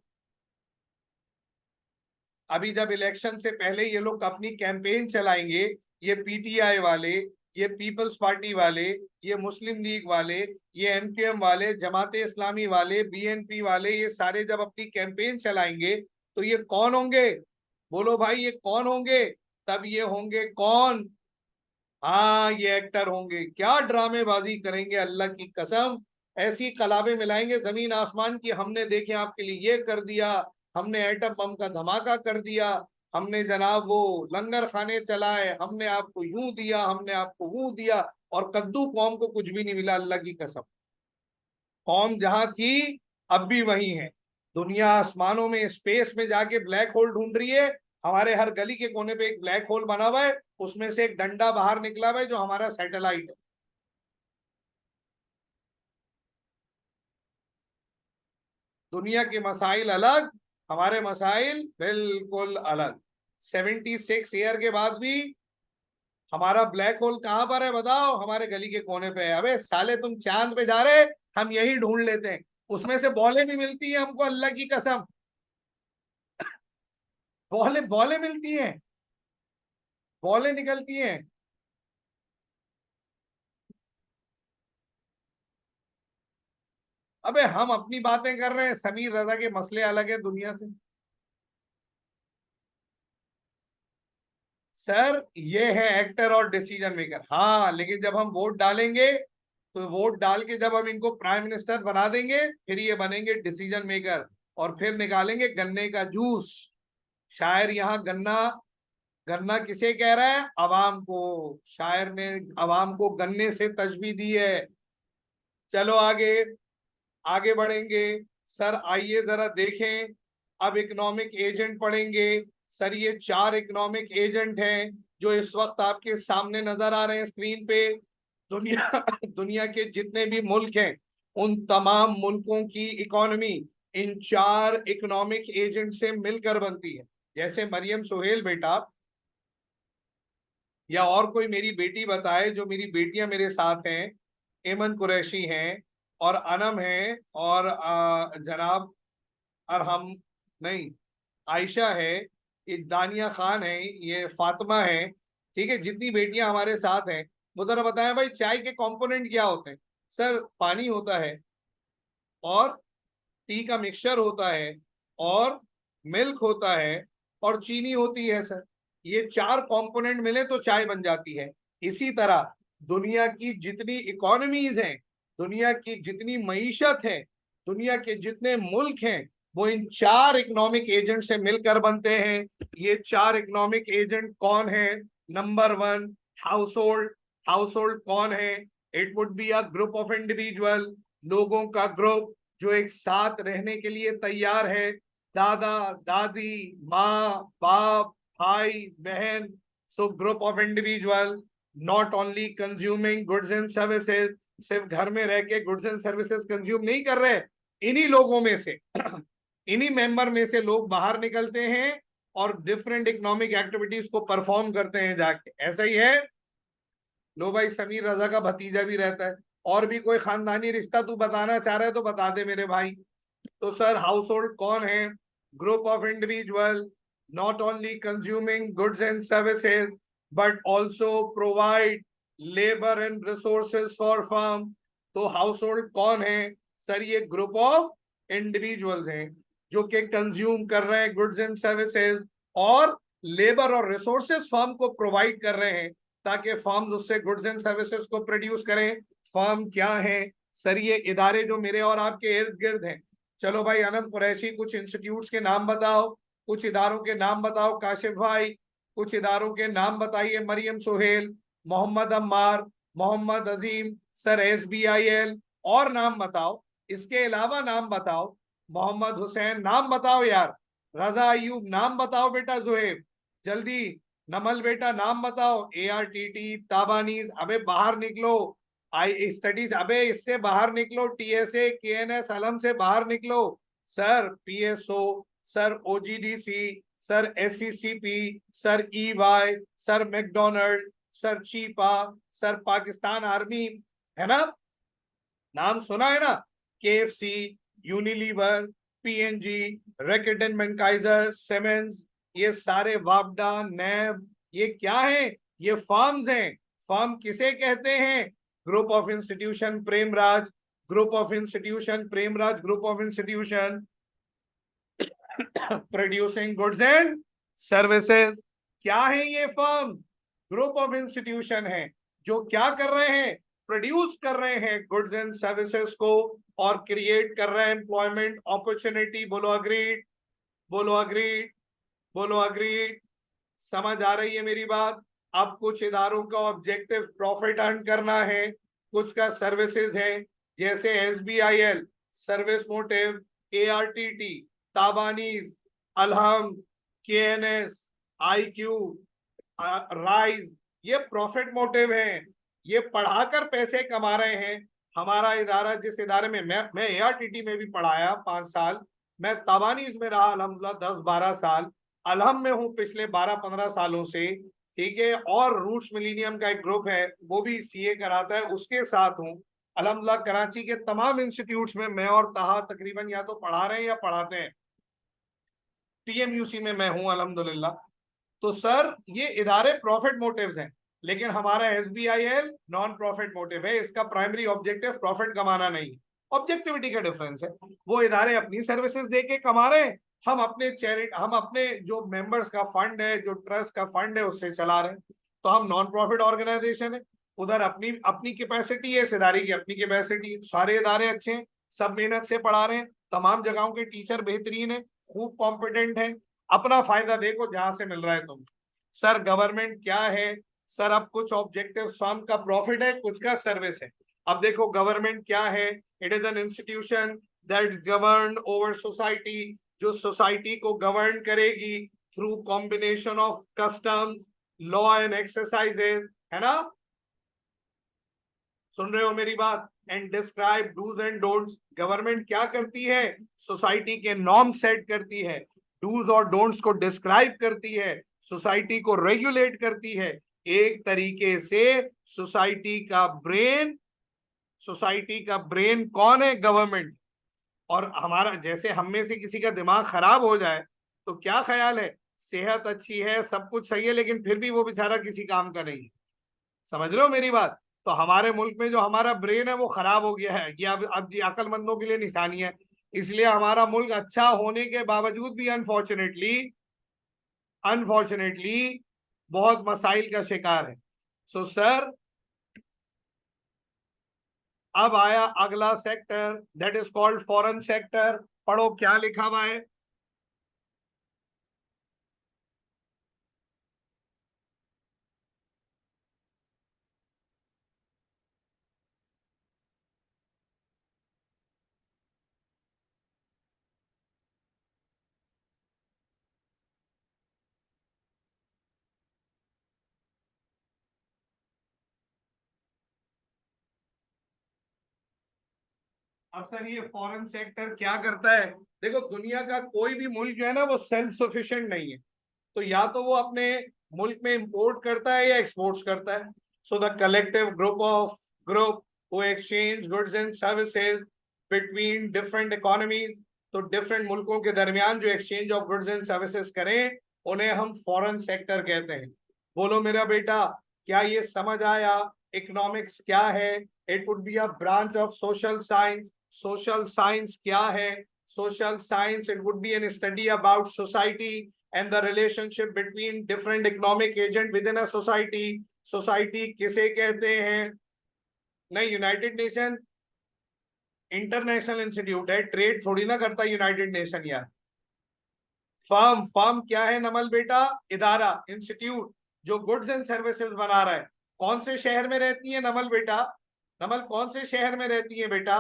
अभी जब इलेक्शन से पहले ये लोग अपनी कैंपेन चलाएंगे, ये PTI वाले, ये पीपल्स पार्टी वाले, ये मुस्लिम लीग वाले, ये MKM वाले, जमाते इस्लामी वाले, BNP वाले, ये सारे जब अपनी कैंपेन चलाएंगे तो ये कौन होंगे? बोलो भाई, ये कौन होंगे? तब ये होंगे कौन? हाँ, ये एक्टर होंगे। क्या ड्रामेबाजी करेंगे, अल्लाह की कसम। ऐसी कलाबे मिलाएंगे जमीन आसमान की, हमने देखे आपके लिए ये कर दिया, हमने एटम बम का धमाका कर दिया, हमने जनाब वो लंगर खाने चलाए, हमने आपको यूं दिया, हमने आपको वो दिया। और कद्दू कौम को कुछ भी नहीं मिला, अल्लाह की कसम। कौम जहां थी अब भी वही है। दुनिया आसमानों में, स्पेस में जाके ब्लैक होल ढूंढ रही है। हमारे हर गली के कोने पे एक ब्लैक होल बना हुआ है, उसमें से एक डंडा बाहर निकला हुआ है जो हमारा सैटेलाइट है। दुनिया के मसाइल अलग, हमारे मसाइल बिल्कुल अलग। 76 ईयर के बाद भी हमारा ब्लैक होल कहां पर है बताओ? हमारे गली के कोने पे है। अबे साले, तुम चांद पे जा रहे, हम यही ढूंढ लेते हैं। उसमें से बॉलें भी मिलती है हमको, अल्लाह की कसम। बॉलें बॉलें मिलती हैं, बॉलें निकलती हैं। अबे हम अपनी बातें कर रहे हैं, समीर रजा के मसले अलग है दुनिया से। सर, ये है एक्टर और डिसीजन मेकर। हाँ, लेकिन जब हम वोट डालेंगे, तो वोट डाल के जब हम इनको प्राइम मिनिस्टर बना देंगे, फिर ये बनेंगे डिसीजन मेकर। और फिर निकालेंगे गन्ने का जूस। शायर यहाँ गन्ना, गन्ना किसे कह रहा है? अवाम को। शायर ने अवाम को गन्ने से तशबीह दी है। चलो आगे, आगे बढ़ेंगे। सर आइए जरा देखें, अब इकोनॉमिक एजेंट पढ़ेंगे। सर, ये 4 इकोनॉमिक एजेंट हैं जो इस वक्त आपके सामने नजर आ रहे हैं स्क्रीन पे। दुनिया दुनिया के जितने भी मुल्क हैं, उन तमाम मुल्कों की इकोनॉमी इन 4 इकोनॉमिक एजेंट से मिलकर बनती है। जैसे मरियम सुहेल बेटा, या और कोई मेरी बेटी बताए, जो मेरी बेटियां मेरे साथ हैं, एमन कुरैशी हैं, और अनम है, और जनाब अरहम, नहीं, आयशा है, ये दानिया खान है, ये फातिमा है। ठीक है, जितनी बेटियां हमारे साथ हैं, वो जरा बताएं भाई, चाय के कंपोनेंट क्या होते हैं? सर, पानी होता है, और टी का मिक्सचर होता है, और मिल्क होता है, और चीनी होती है सर। ये 4 कंपोनेंट मिले तो चाय बन जाती है। इसी तरह दुनिया की जितनी इकोनॉमीज हैं, दुनिया की जितनी मईशत है, दुनिया के जितने मुल्क हैं, वो इन 4 इकोनॉमिक एजेंट से मिलकर बनते हैं। ये 4 इकोनॉमिक एजेंट कौन है? Number 1, house hold. House hold कौन है? It would be a group of individual, लोगों का ग्रुप जो एक साथ रहने के लिए तैयार है। दादा दादी, माँ बाप, भाई बहन। So group of individual, not only consuming goods and services, सिर्फ घर में रह के गुड्स एंड सर्विसेज कंज्यूम नहीं कर रहे। इन्हीं लोगों में से इन्हीं मेंबर में से लोग बाहर निकलते हैं, और डिफरेंट इकोनॉमिक एक्टिविटीज को परफॉर्म करते हैं जाके। ऐसा ही है। लो भाई, समीर रजा का भतीजा भी रहता है। और भी कोई खानदानी रिश्ता तू बताना चाह रहा है तो बता दे मेरे भाई। तो सर, हाउस होल्ड कौन है? Group of individual not only consuming goods and services but also provide labour and resources for firm. तो हाउस होल्ड कौन है? सर, ये ग्रुप ऑफ इंडिविजुअल्स हैं जो कि कंज्यूम कर रहे हैं गुड्स एंड सर्विसेज, और लेबर और रिसोर्सेज फर्म को प्रोवाइड कर रहे हैं ताकि फर्म्स उससे गुड्स एंड सर्विसेज को प्रोड्यूस करें। फर्म क्या है? सर, ये इदारे जो मेरे और आपके इर्द गिर्द हैं। चलो भाई, अनंत कुरैशी, कुछ इंस्टीट्यूट्स के नाम बताओ, कुछ इदारों के नाम बताओ काशिफ भाई, कुछ इदारों के नाम बताइए। मरियम सुहेल, मोहम्मद अम्मार, मोहम्मद अजीम, सर SBIL। और नाम बताओ, इसके अलावा नाम बताओ। मोहम्मद हुसैन, नाम बताओ यार। रजा अयूब, नाम बताओ बेटा। जुहेब, जल्दी। नमल बेटा, नाम बताओ। ARTT, ताबानीज, अबे बाहर निकलो। स्टडीज, अबे इससे बाहर निकलो। TSA, KNS, अलम से बाहर निकलो। Sir PSO, sir OGDC, sir SECP, sir EY, sir McDonald, sir Chhipa, sir Pakistan army, है ना? नाम सुना है ना? KFC, Unilever, PNG, Reckitt and Benckiser, Siemens, ये सारे, वापडा, नैब, ये क्या है? ये फर्म्स हैं। फर्म किसे कहते हैं? Group of institution Premraj, group of institution Premraj, group of institution producing goods and services. क्या है ये फर्म? ग्रुप ऑफ इंस्टीट्यूशन है जो क्या कर रहे हैं? प्रोड्यूस कर रहे हैं गुड्स एंड सर्विसेज को, और क्रिएट कर रहे हैं एम्प्लॉयमेंट अपॉर्चुनिटी। बोलो अग्रीड, बोलो अग्रीड, बोलो अग्रीड। समझ आ रही है मेरी बात? अब कुछ इदारों का ऑब्जेक्टिव प्रॉफिट अर्न करना है, कुछ का सर्विसेज है। जैसे SBIL, service motive, ARTT, ताबानीज, अलहम, KNS, IQ, rise, ये प्रॉफिट मोटिव है। ये पढ़ाकर पैसे कमा रहे हैं। हमारा इदारा, जिस इदारे में मैं ARTT में भी पढ़ाया 5 साल, मैं ताबानीज में रहा अल्हम्दुलिल्लाह 10-12 साल, अलहम में हूँ पिछले 12-15 सालों से। ठीक है। और रूट्स मिलीनियम का एक ग्रुप है, वो भी CA कराता है, उसके साथ हूँ अल्हम्दुलिल्लाह। कराची के तमाम इंस्टीट्यूट्स में मैं और ताहा तकरीबन या तो पढ़ा रहे हैं या पढ़ाते हैं। TMUC में मैं हूँ अल्हम्दुलिल्लाह। तो सर, ये इदारे प्रॉफिट मोटिव्स हैं, लेकिन हमारा SBIL नॉन प्रॉफिट मोटिव है। इसका प्राइमरी ऑब्जेक्टिव प्रॉफिट कमाना नहीं। ऑब्जेक्टिविटी का डिफरेंस है। वो इदारे अपनी सर्विसेज दे के कमा रहे हैं, हम अपने जो मेंबर्स का फंड है, जो ट्रस्ट का फंड है, उससे चला रहे हैं। तो हम नॉन प्रॉफिट ऑर्गेनाइजेशन है। उधर अपनी अपनी कैपेसिटी है, इस इदारे की अपनी कैपेसिटी। सारे इदारे अच्छे हैं, सब मेहनत से पढ़ा रहे हैं, तमाम जगहों के टीचर बेहतरीन है, खूब कॉम्पिटेंट है। अपना फायदा देखो जहां से मिल रहा है तुम। सर, गवर्नमेंट क्या है? सर, अब कुछ ऑब्जेक्टिव फर्म का प्रॉफिट है, कुछ का सर्विस है। अब देखो गवर्नमेंट क्या है। It is an institution that govern over society, जो सोसाइटी को गवर्न करेगी through combination of customs, law and exercises, है ना? सुन रहे हो मेरी बात? And describe dos and don'ts. Government क्या करती है? सोसाइटी के नॉर्म सेट करती है, डूज और डोंट्स को डिस्क्राइब करती है, सोसाइटी को रेगुलेट करती है। एक तरीके से सोसाइटी का ब्रेन कौन है? गवर्नमेंट। और हमारा, जैसे हम में से किसी का दिमाग खराब हो जाए तो क्या ख्याल है? सेहत अच्छी है, सब कुछ सही है, लेकिन फिर भी वो बेचारा किसी काम का नहीं है। समझ रहे हो मेरी बात? तो हमारे मुल्क में जो हमारा ब्रेन है वो खराब हो गया है, ये अब जी अकलमंदों के लिए निशानी है। इसलिए हमारा मुल्क अच्छा होने के बावजूद भी अनफॉर्चुनेटली अनफॉर्चुनेटली बहुत मसाइल का शिकार है। सो सर, अब आया अगला sector, that is called foreign sector. पढ़ो क्या लिखा हुआ है। अब सर, ये फॉरेन सेक्टर क्या करता है? देखो, दुनिया का कोई भी मुल्क जो है ना, वो सेल्फ सफिशिएंट नहीं है। तो या तो वो अपने मुल्क में इंपोर्ट करता है या एक्सपोर्ट्स करता है। So the collective group who exchange goods and services between different economies, तो डिफरेंट मुल्कों के दरमियान जो exchange of goods and services करें उन्हें हम फॉरेन सेक्टर कहते हैं। बोलो मेरा बेटा, क्या ये समझ आया? इकोनॉमिक्स क्या है? It would be a branch of social science. Social science क्या है? Social science, it would be an study about society and the relationship between different economic agent within a society। Society किसे कहते हैं? नहीं, United nation international institute है, trade थोड़ी ना करता यूनाइटेड नेशन यार। फर्म, फर्म क्या है नमल बेटा? इदारा, इंस्टीट्यूट जो गुड्स एंड सर्विसेज बना रहा है। कौन से शहर में रहती है नमल बेटा? नमल कौन से शहर में रहती है बेटा?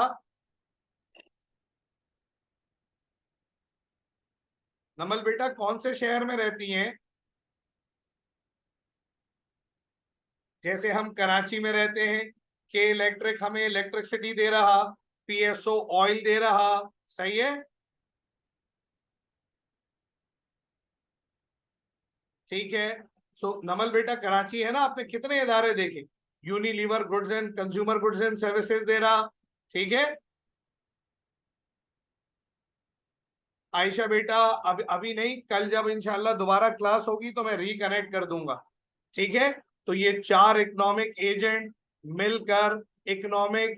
नमल बेटा कौन से शहर में रहती हैं? जैसे हम कराची में रहते हैं, के इलेक्ट्रिक हमें इलेक्ट्रिसिटी दे रहा, पीएसओ ऑयल दे रहा, सही है? ठीक है। सो नमल बेटा कराची है ना, आपने कितने इदारे देखे? Unilever goods and consumer goods and services दे रहा, ठीक है। आयशा बेटा अभी नहीं, कल जब इंशाल्लाह दोबारा क्लास होगी तो मैं रिकनेक्ट कर दूंगा, ठीक है। तो ये चार इकोनॉमिक एजेंट मिलकर इकोनॉमिक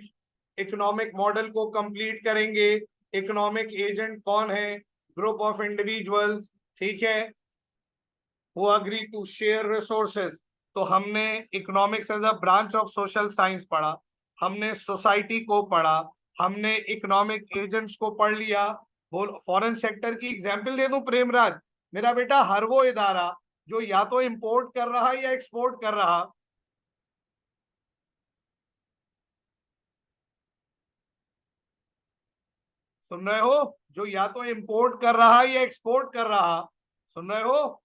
इकोनॉमिक मॉडल को कंप्लीट करेंगे। इकोनॉमिक एजेंट कौन है? ग्रुप ऑफ इंडिविजुअल्स, ठीक है, who agree to share resources। तो हमने economics as a branch of social science पढ़ा, हमने सोसाइटी को पढ़ा, हमने इकोनॉमिक एजेंट्स को पढ़ लिया। बोल फॉरेन सेक्टर की एग्जांपल दे दूं प्रेमराज? मेरा बेटा हर वो इदारा जो या तो इंपोर्ट कर रहा है या एक्सपोर्ट कर रहा। सुन रहे हो? जो या तो इंपोर्ट कर रहा है या एक्सपोर्ट कर रहा। सुन रहे हो?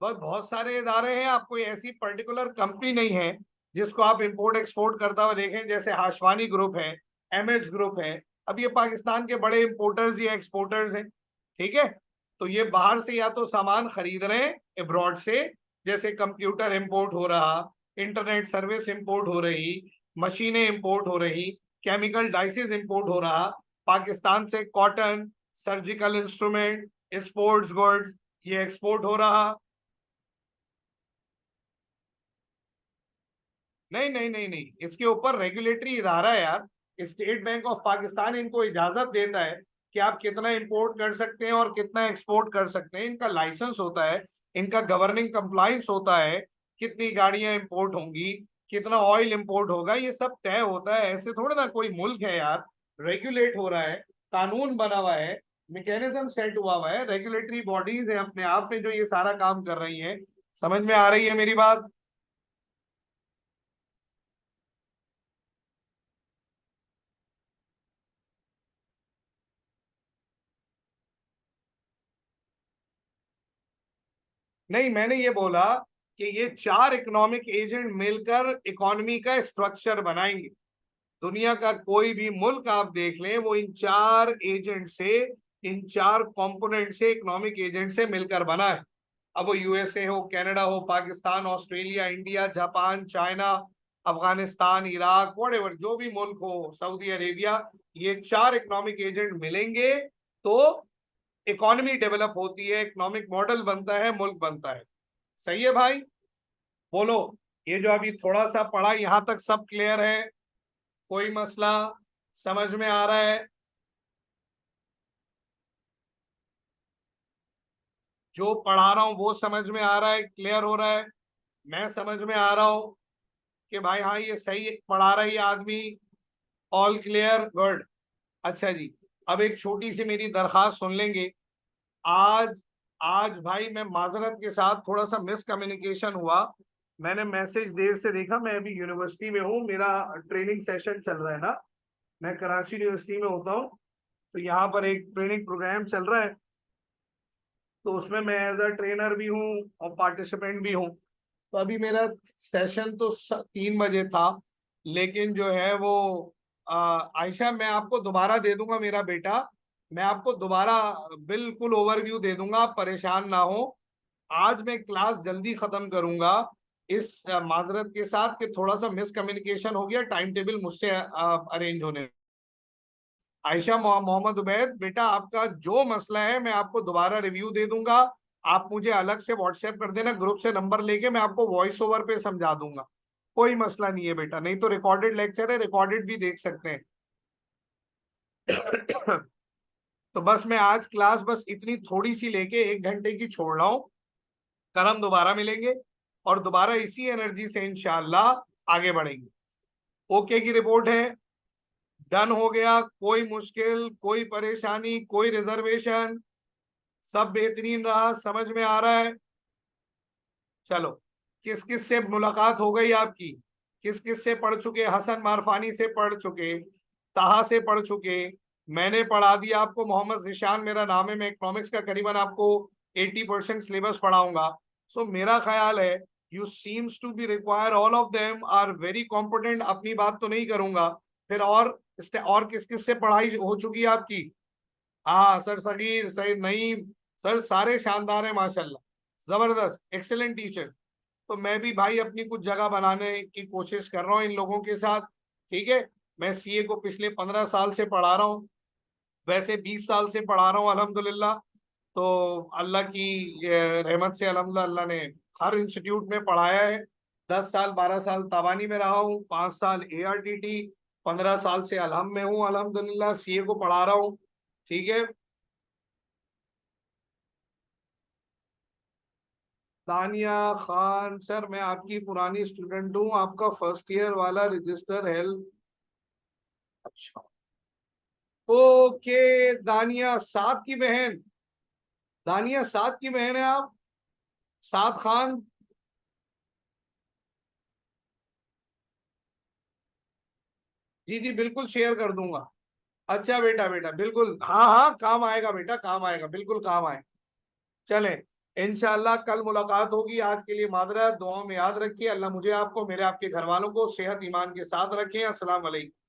बस बहुत सारे इदारे हैं, आपको ऐसी पर्टिकुलर कंपनी नहीं है जिसको आप इंपोर्ट एक्सपोर्ट करता हुआ देखें। जैसे हाशवानी ग्रुप है, एमएच ग्रुप है, अब ये पाकिस्तान के बड़े इंपोर्टर्स या एक्सपोर्टर्स हैं, ठीक है। तो ये बाहर से या तो सामान खरीद रहे हैं अब्रॉड से, जैसे कंप्यूटर इंपोर्ट हो रहा, इंटरनेट सर्विस इंपोर्ट हो रही, मशीनें इंपोर्ट हो रही, केमिकल डाइसेस इंपोर्ट हो रहा, पाकिस्तान से cotton, surgical instrument, sports goods, ये एक्सपोर्ट हो रहा। नहीं नहीं नहीं नहीं, इसके ऊपर रेगुलेटरी इदारा है यार। स्टेट बैंक ऑफ पाकिस्तान इनको इजाजत देता है कि आप कितना इंपोर्ट कर सकते हैं और कितना एक्सपोर्ट कर सकते हैं। इनका लाइसेंस होता है, इनका गवर्निंग कंप्लाइंस होता है, कितनी गाड़ियां इंपोर्ट होंगी, कितना ऑयल इंपोर्ट होगा, ये सब तय होता है। ऐसे थोड़ा ना कोई मुल्क है यार, रेगुलेट हो रहा है, कानून बना हुआ है, मैकेनिज्म सेट हुआ है, रेगुलेटरी बॉडीज है अपने आप में जो ये सारा काम कर रही है। समझ में आ रही है मेरी बात? नहीं, मैंने ये बोला कि ये चार इकोनॉमिक एजेंट मिलकर इकोनॉमी का स्ट्रक्चर बनाएंगे। दुनिया का कोई भी मुल्क आप देख लें, वो इन चार एजेंट से, इन चार कंपोनेंट से, इकोनॉमिक एजेंट से मिलकर बना है। अब वो यूएसए हो, कनाडा हो, Pakistan, Australia, India, Japan, China, Afghanistan, Iraq, what जो भी मुल्क हो, सऊदी अरेबिया, ये चार इकोनॉमिक एजेंट मिलेंगे तो इकोनॉमी डेवलप होती है, इकोनॉमिक मॉडल बनता है, मुल्क बनता है। सही है भाई? बोलो, ये जो अभी थोड़ा सा पढ़ा यहां तक सब क्लियर है? कोई मसला समझ में आ रहा है? जो पढ़ा रहा हूं वो समझ में आ रहा है, क्लियर हो रहा है? मैं समझ में आ रहा हूं कि भाई हाँ ये सही पढ़ा रहा है ये आदमी? All clear, good. अच्छा जी, अब एक छोटी सी मेरी दरखास्त सुन लेंगे। आज आज भाई मैं माजरत के साथ, थोड़ा सा मिसकम्युनिकेशन हुआ। मैंने मैसेज देर से देखा, मैं अभी यूनिवर्सिटी में हूँ, मेरा ट्रेनिंग सेशन चल रहा है ना, मैं कराची यूनिवर्सिटी में होता हूँ। तो यहाँ पर एक ट्रेनिंग प्रोग्राम चल रहा है, तो उसमें मैं एज अ ट्रेनर भी हूँ और पार्टिसिपेंट भी हूँ। तो अभी मेरा सेशन तो 3 बजे था, लेकिन जो है वो आयशा, मैं आपको दोबारा दे दूंगा मेरा बेटा, मैं आपको दोबारा बिल्कुल ओवरव्यू दे दूंगा, आप परेशान ना हो। आज मैं क्लास जल्दी खत्म करूंगा इस माजरत के साथ कि थोड़ा सा मिसकम्युनिकेशन हो गया टाइम टेबल मुझसे अरेंज होने। आयशा मोहम्मद उबैद, बेटा आपका जो मसला है मैं आपको दोबारा रिव्यू दे दूंगा। आप मुझे अलग से व्हाट्सएप कर देना, ग्रुप से नंबर लेके मैं आपको वॉइस ओवर पे समझा दूंगा। कोई मसला नहीं है बेटा, नहीं तो रिकॉर्डेड लेक्चर है, रिकॉर्डेड भी देख सकते हैं। तो बस मैं आज क्लास बस इतनी थोड़ी सी लेके 1 घंटे की छोड़ रहा हूँ। कल हम दोबारा मिलेंगे और दोबारा इसी एनर्जी से इंशाल्लाह आगे बढ़ेंगे। ओके की रिपोर्ट है, डन हो गया, कोई मुश्किल, कोई परेशानी, कोई रिजर्वेशन, सब बेहतरीन रहा, समझ में आ रहा है? चलो, किस किस से मुलाकात हो गई आपकी? किस किस से पढ़ चुके? हसन मारफानी से पढ़ चुके, ताहा से पढ़ चुके, मैंने पढ़ा दिया आपको, मोहम्मद जिशान मेरा नाम है, मैं इकोनॉमिक्स का करीबन आपको 80% सिलेबस पढ़ाऊंगा। सो मेरा ख्याल है you seems to be require, all of them are very competent. अपनी बात तो नहीं करूंगा फिर। और किस किस से पढ़ाई हो चुकी है आपकी? हाँ सर, सगीर, सही, नईम सर, सारे शानदार हैं माशाल्लाह, जबरदस्त, एक्सेलेंट टीचर। तो मैं भी भाई अपनी कुछ जगह बनाने की कोशिश कर रहा हूँ इन लोगों के साथ। ठीक है, मैं सीए को पिछले 15 साल से पढ़ा रहा हूँ, वैसे 20 साल से पढ़ा रहा हूँ अल्हम्दुलिल्लाह। तो अल्लाह की रहमत से अल्हम्दुलिल्लाह अल्लाह ने हर इंस्टीट्यूट में पढ़ाया है। 10 साल 12 साल ताबानी में रहा हूँ, 5 साल ARTT, 15 साल से अलहम में हूँ अल्हम्दुलिल्लाह, सीए को पढ़ा रहा हूँ। ठीक है। तानिया खान सर, मैं आपकी पुरानी स्टूडेंट हूँ, आपका फर्स्ट ईयर वाला रजिस्टर हेल्प। अच्छा, ओके। दानिया सात की बहन, दानिया सात की बहन है आप? सात खान, जी जी बिल्कुल शेयर कर दूंगा। अच्छा बेटा, बेटा बिल्कुल, हाँ हाँ, काम आएगा बेटा, काम आएगा, बिल्कुल काम आएगा। चलें, इंशाल्लाह कल मुलाकात होगी। आज के लिए मादरा दुआओं में याद रखिए। अल्लाह मुझे आपको, मेरे आपके घर वालों को सेहत ईमान के साथ रखें। अस्सलाम वालेकुम।